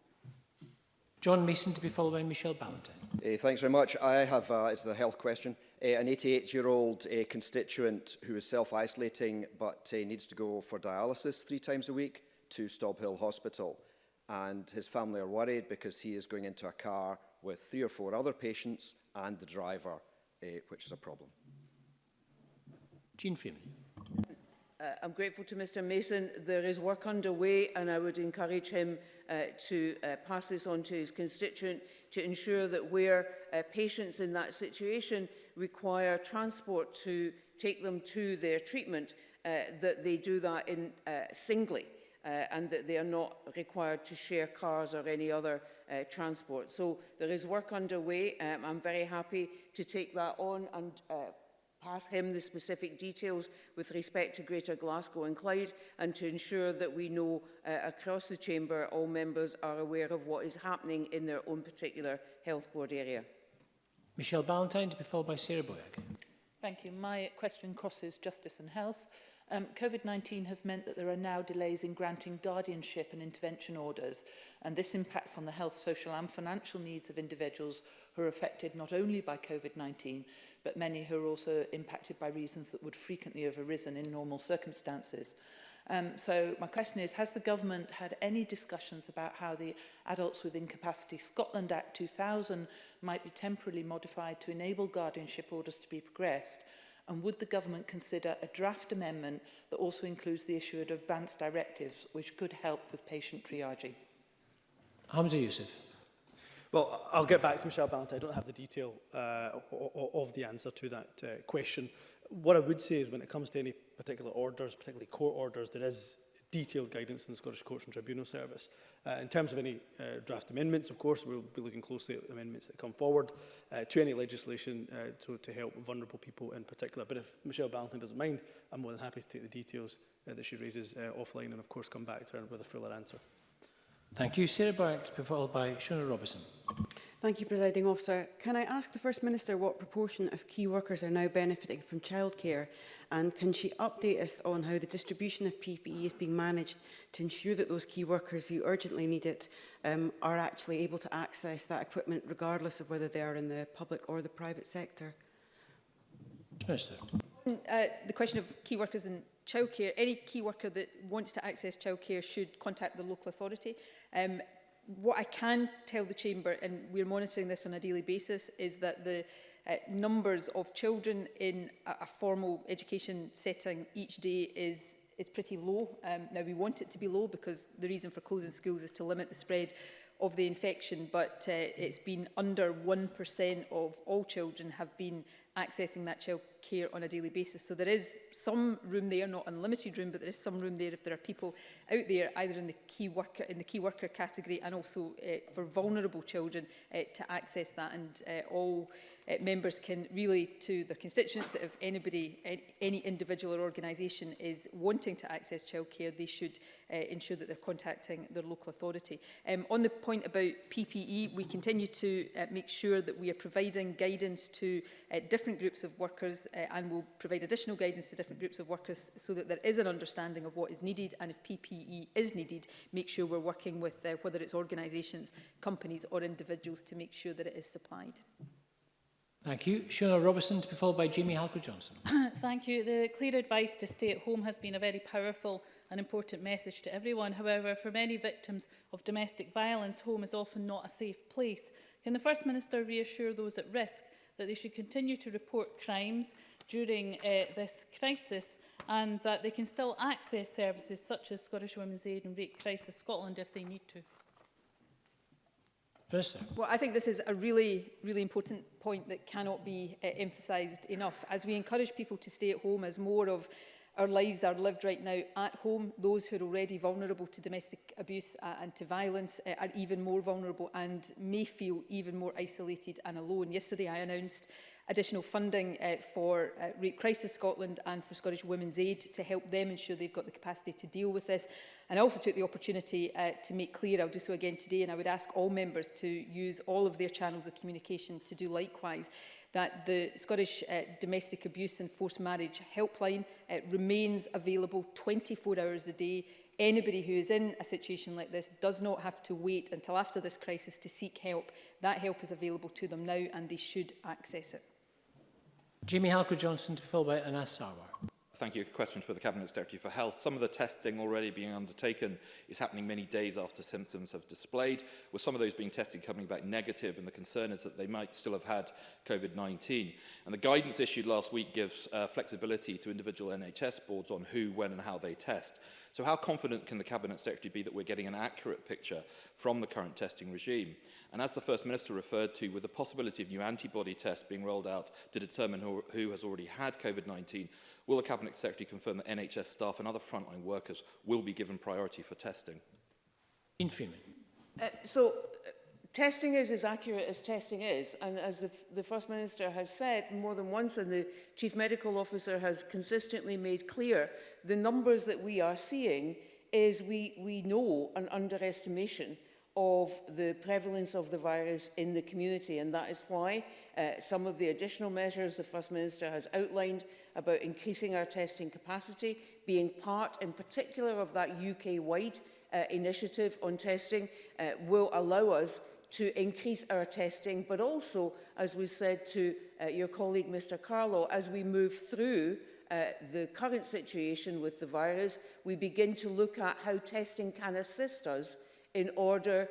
John Mason, to be followed by Michelle Ballantyne. Thanks very much. I have, it's the health question, an 88-year-old constituent who is self-isolating but needs to go for dialysis 3 times a week to Stobhill Hospital. And his family are worried because he is going into a car with 3 or 4 other patients and the driver, which is a problem. Jean Freeman. I'm grateful to Mr Mason. There is work underway and I would encourage him to pass this on to his constituent to ensure that where patients in that situation require transport to take them to their treatment, that they do that in singly and that they are not required to share cars or any other transport. So there is work underway. I'm very happy to take that on and pass him the specific details with respect to Greater Glasgow and Clyde, and to ensure that we know across the Chamber all members are aware of what is happening in their own particular health board area. Michelle Ballantyne to be followed by Sarah Boyack. Thank you. My question crosses justice and health. COVID-19 has meant that there are now delays in granting guardianship and intervention orders, and this impacts on the health, social and financial needs of individuals who are affected not only by COVID-19, but many who are also impacted by reasons that would frequently have arisen in normal circumstances. So my question is, has the government had any discussions about how the Adults with Incapacity Scotland Act 2000 might be temporarily modified to enable guardianship orders to be progressed? And would the government consider a draft amendment that also includes the issue of advanced directives, which could help with patient triaging? Hamza Youssef. Well, I'll get back to Michelle Ballantyne. I don't have the detail of the answer to that question. What I would say is when it comes to any particular orders, particularly court orders, there is detailed guidance in the Scottish Courts and Tribunal Service. In terms of any draft amendments, of course, we'll be looking closely at amendments that come forward to any legislation to help vulnerable people in particular. But if Michelle Ballantyne doesn't mind, I'm more than happy to take the details that she raises offline and, of course, come back to her with a fuller answer. Thank you. Sarah Boyack to be followed by Shona Robertson. Thank you, Presiding Officer. Can I ask the First Minister what proportion of key workers are now benefiting from childcare, and can she update us on how the distribution of PPE is being managed to ensure that those key workers who urgently need it are actually able to access that equipment regardless of whether they are in the public or the private sector? Minister. The question of key workers in childcare, any key worker that wants to access childcare should contact the local authority. What I can tell the Chamber, and we're monitoring this on a daily basis, is that the numbers of children in a formal education setting each day is pretty low. Now, we want it to be low because the reason for closing schools is to limit the spread of the infection, but it's been under 1% of all children have been accessing that child care on a daily basis. So there is some room there, not unlimited room, but there is some room there if there are people out there either in the key worker category and also for vulnerable children to access that. And all members can relay to their constituents that if anybody, any individual or organisation is wanting to access childcare, they should ensure that they're contacting their local authority. On the point about PPE, we continue to make sure that we are providing guidance to different groups of workers and will provide additional guidance to different groups of workers so that there is an understanding of what is needed, and if PPE is needed, make sure we're working with whether it's organisations, companies or individuals to make sure that it is supplied. Thank you. Shona Robertson to be followed by Jamie Halker-Johnson. Thank you. The clear advice to stay at home has been a very powerful and important message to everyone. However, for many victims of domestic violence, home is often not a safe place. Can the First Minister reassure those at risk that they should continue to report crimes during this crisis and that they can still access services such as Scottish Women's Aid and Rape Crisis Scotland if they need to? Minister. Well, I think this is a really important point that cannot be emphasised enough. As we encourage people to stay at home, as more of our lives are lived right now at home, those who are already vulnerable to domestic abuse and to violence are even more vulnerable and may feel even more isolated and alone. Yesterday I announced additional funding for Rape Crisis Scotland and for Scottish Women's Aid to help them ensure they've got the capacity to deal with this. And I also took the opportunity to make clear, I'll do so again today, and I would ask all members to use all of their channels of communication to do likewise, that the Scottish Domestic Abuse and Forced Marriage Helpline remains available 24 hours a day. Anybody who is in a situation like this does not have to wait until after this crisis to seek help. That help is available to them now and they should access it. Jamie Halker-Johnson to be followed by Anas Sarwar. Thank you. A question for the Cabinet Secretary for Health. Some of the testing already being undertaken is happening many days after symptoms have displayed, with some of those being tested coming back negative, and the concern is that they might still have had COVID-19. And the guidance issued last week gives flexibility to individual NHS boards on who, when and how they test. So how confident can the Cabinet Secretary be that we're getting an accurate picture from the current testing regime? And as the First Minister referred to, with the possibility of new antibody tests being rolled out to determine who has already had COVID-19, will the Cabinet Secretary confirm that NHS staff and other frontline workers will be given priority for testing? Freeman. Testing is as accurate as testing is, and as the First Minister has said more than once, and the Chief Medical Officer has consistently made clear, the numbers that we are seeing is we know an underestimation of the prevalence of the virus in the community, and that is why some of the additional measures the First Minister has outlined about increasing our testing capacity, being part in particular of that UK-wide initiative on testing, will allow us to increase our testing, but also, as was said to your colleague Mr Carlow, as we move through the current situation with the virus, we begin to look at how testing can assist us in order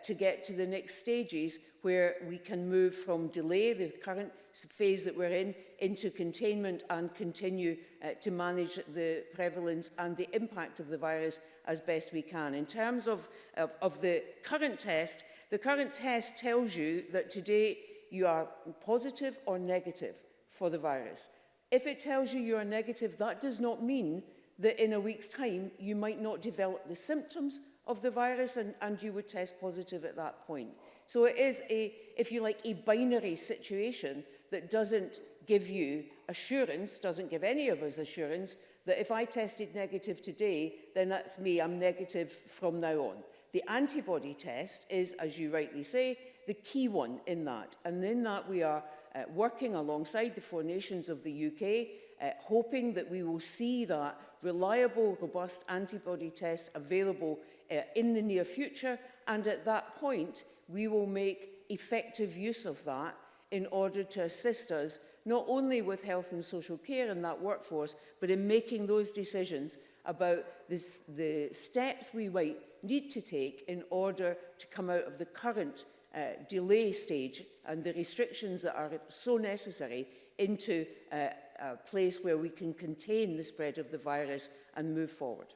to get to the next stages where we can move from delay, the current phase that we're in, into containment and continue to manage the prevalence and the impact of the virus as best we can. In terms of the current test tells you that today you are positive or negative for the virus. If it tells you you are negative, that does not mean that in a week's time you might not develop the symptoms of the virus and you would test positive at that point. So it is, if you like, a binary situation that doesn't give you assurance, doesn't give any of us assurance, that if I tested negative today, then that's me, I'm negative from now on. The antibody test is, as you rightly say, the key one in that. And in that we are working alongside the 4 nations of the UK, hoping that we will see that reliable, robust antibody test available in the near future. And at that point, we will make effective use of that in order to assist us, not only with health and social care and that workforce, but in making those decisions about the steps we might need to take in order to come out of the current delay stage and the restrictions that are so necessary into a place where we can contain the spread of the virus and move forward.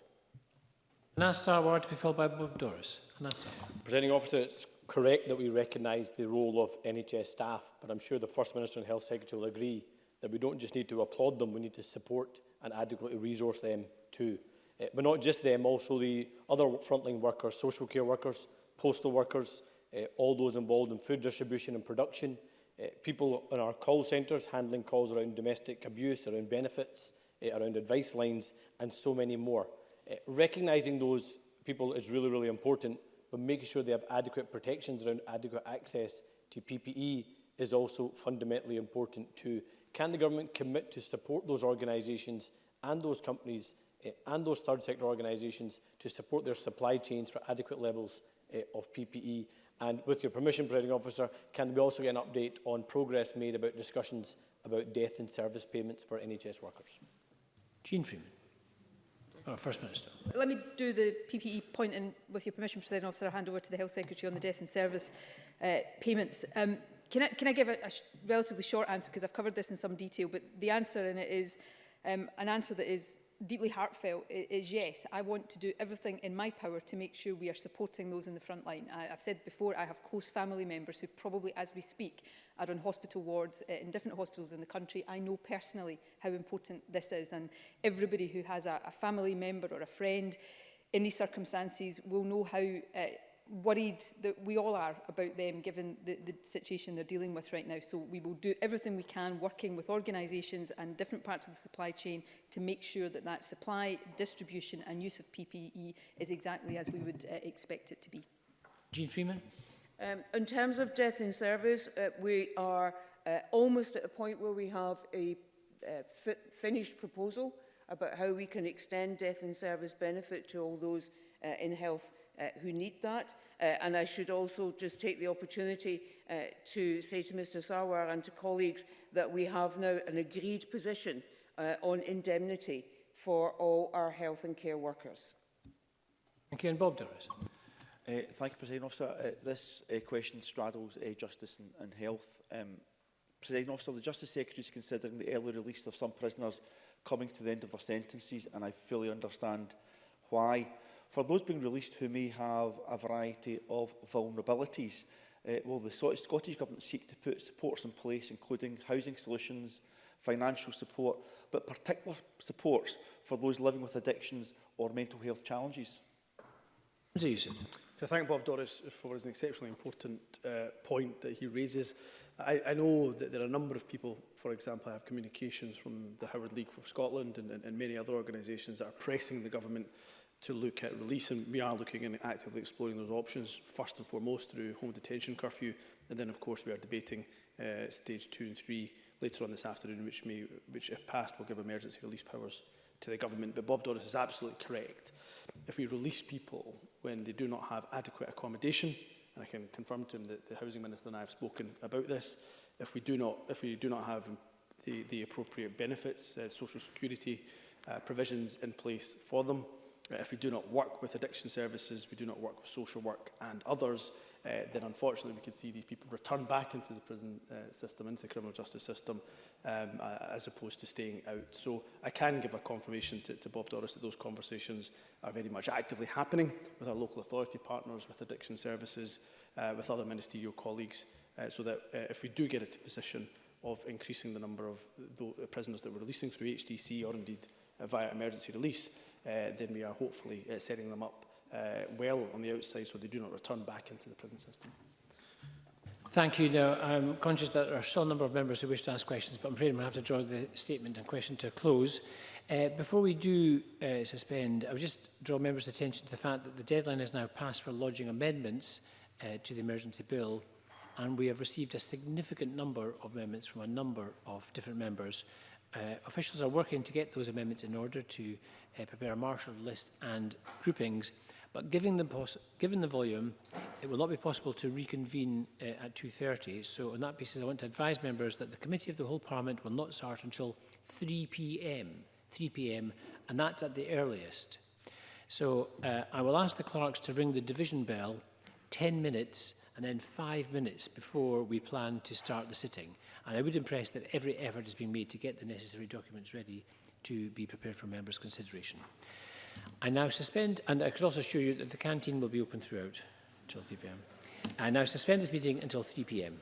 Anas Sarwar to be followed by Bob Doris. Presiding Officer, it's correct that we recognise the role of NHS staff, but I'm sure the First Minister and Health Secretary will agree that we don't just need to applaud them, we need to support and adequately resource them too. But not just them, also the other frontline workers, social care workers, postal workers, all those involved in food distribution and production, people in our call centres handling calls around domestic abuse, around benefits, around advice lines, and so many more. Recognising those people is really, really important, but making sure they have adequate protections around adequate access to PPE is also fundamentally important too. Can the government commit to support those organisations and those companies and those third sector organisations to support their supply chains for adequate levels of PPE? And with your permission, Presiding Officer, can we also get an update on progress made about discussions about death in service payments for NHS workers? Freeman. First Minister. Let me do the PPE point, and with your permission, Presiding Officer, I'll hand over to the Health Secretary on the death and service payments. Can I give a relatively short answer, because I've covered this in some detail, but the answer in it is an answer that is deeply heartfelt, is yes. I want to do everything in my power to make sure we are supporting those in the front line. I've said before, I have close family members who probably, as we speak, are on hospital wards in different hospitals in the country. I know personally how important this is, and everybody who has a family member or a friend in these circumstances will know how worried that we all are about them, given the situation they're dealing with right now. So we will do everything we can, working with organisations and different parts of the supply chain, to make sure that that supply, distribution and use of PPE is exactly as we would expect it to be. Freeman. In terms of death in service, we are almost at a point where we have a finished proposal about how we can extend death in service benefit to all those in health who need that. And I should also just take the opportunity to say to Mr Sarwar and to colleagues that we have now an agreed position on indemnity for all our health and care workers. Thank you. And Bob Doris. Thank you, Presiding Officer. This question straddles justice and health. Presiding Officer, the Justice Secretary is considering the early release of some prisoners coming to the end of their sentences, and I fully understand why. For those being released who may have a variety of vulnerabilities, will the Scottish Government seek to put supports in place, including housing solutions, financial support, but particular supports for those living with addictions or mental health challenges? I thank Bob Doris for his exceptionally important point that he raises. I know that there are a number of people, for example, I have communications from the Howard League for Scotland and many other organisations that are pressing the government to look at release, and we are looking and actively exploring those options, first and foremost through home detention curfew, and then of course we are debating stage 2 and 3 later on this afternoon, which if passed will give emergency release powers to the government. But Bob Doris is absolutely correct. If we release people when they do not have adequate accommodation, and I can confirm to him that the Housing Minister and I have spoken about this, if we do not have the appropriate benefits, social security provisions in place for them, if we do not work with addiction services, we do not work with social work and others, then unfortunately we can see these people return back into the prison system, into the criminal justice system, as opposed to staying out. So I can give a confirmation to Bob Doris that those conversations are very much actively happening with our local authority partners, with addiction services, with other ministerial colleagues, so that if we do get into a position of increasing the number of prisoners that we're releasing through HDC or indeed via emergency release, then we are hopefully setting them up well on the outside so they do not return back into the prison system. Thank you. Now, I'm conscious that there are still a number of members who wish to ask questions, but I'm afraid I'm going to have to draw the statement and question to a close. Before we do suspend, I would just draw members' attention to the fact that the deadline is now passed for lodging amendments to the emergency bill, and we have received a significant number of amendments from a number of different members. Officials are working to get those amendments in order to prepare a marshalled list and groupings, but given the volume, it will not be possible to reconvene at 2:30. So on that basis, I want to advise members that the Committee of the Whole Parliament will not start until 3 p.m, and that's at the earliest. So I will ask the clerks to ring the division bell 10 minutes and then 5 minutes before we plan to start the sitting. And I would impress that every effort is being made to get the necessary documents ready to be prepared for members' consideration. I now suspend, and I could also assure you that the canteen will be open throughout until 3 p.m. I now suspend this meeting until 3 p.m.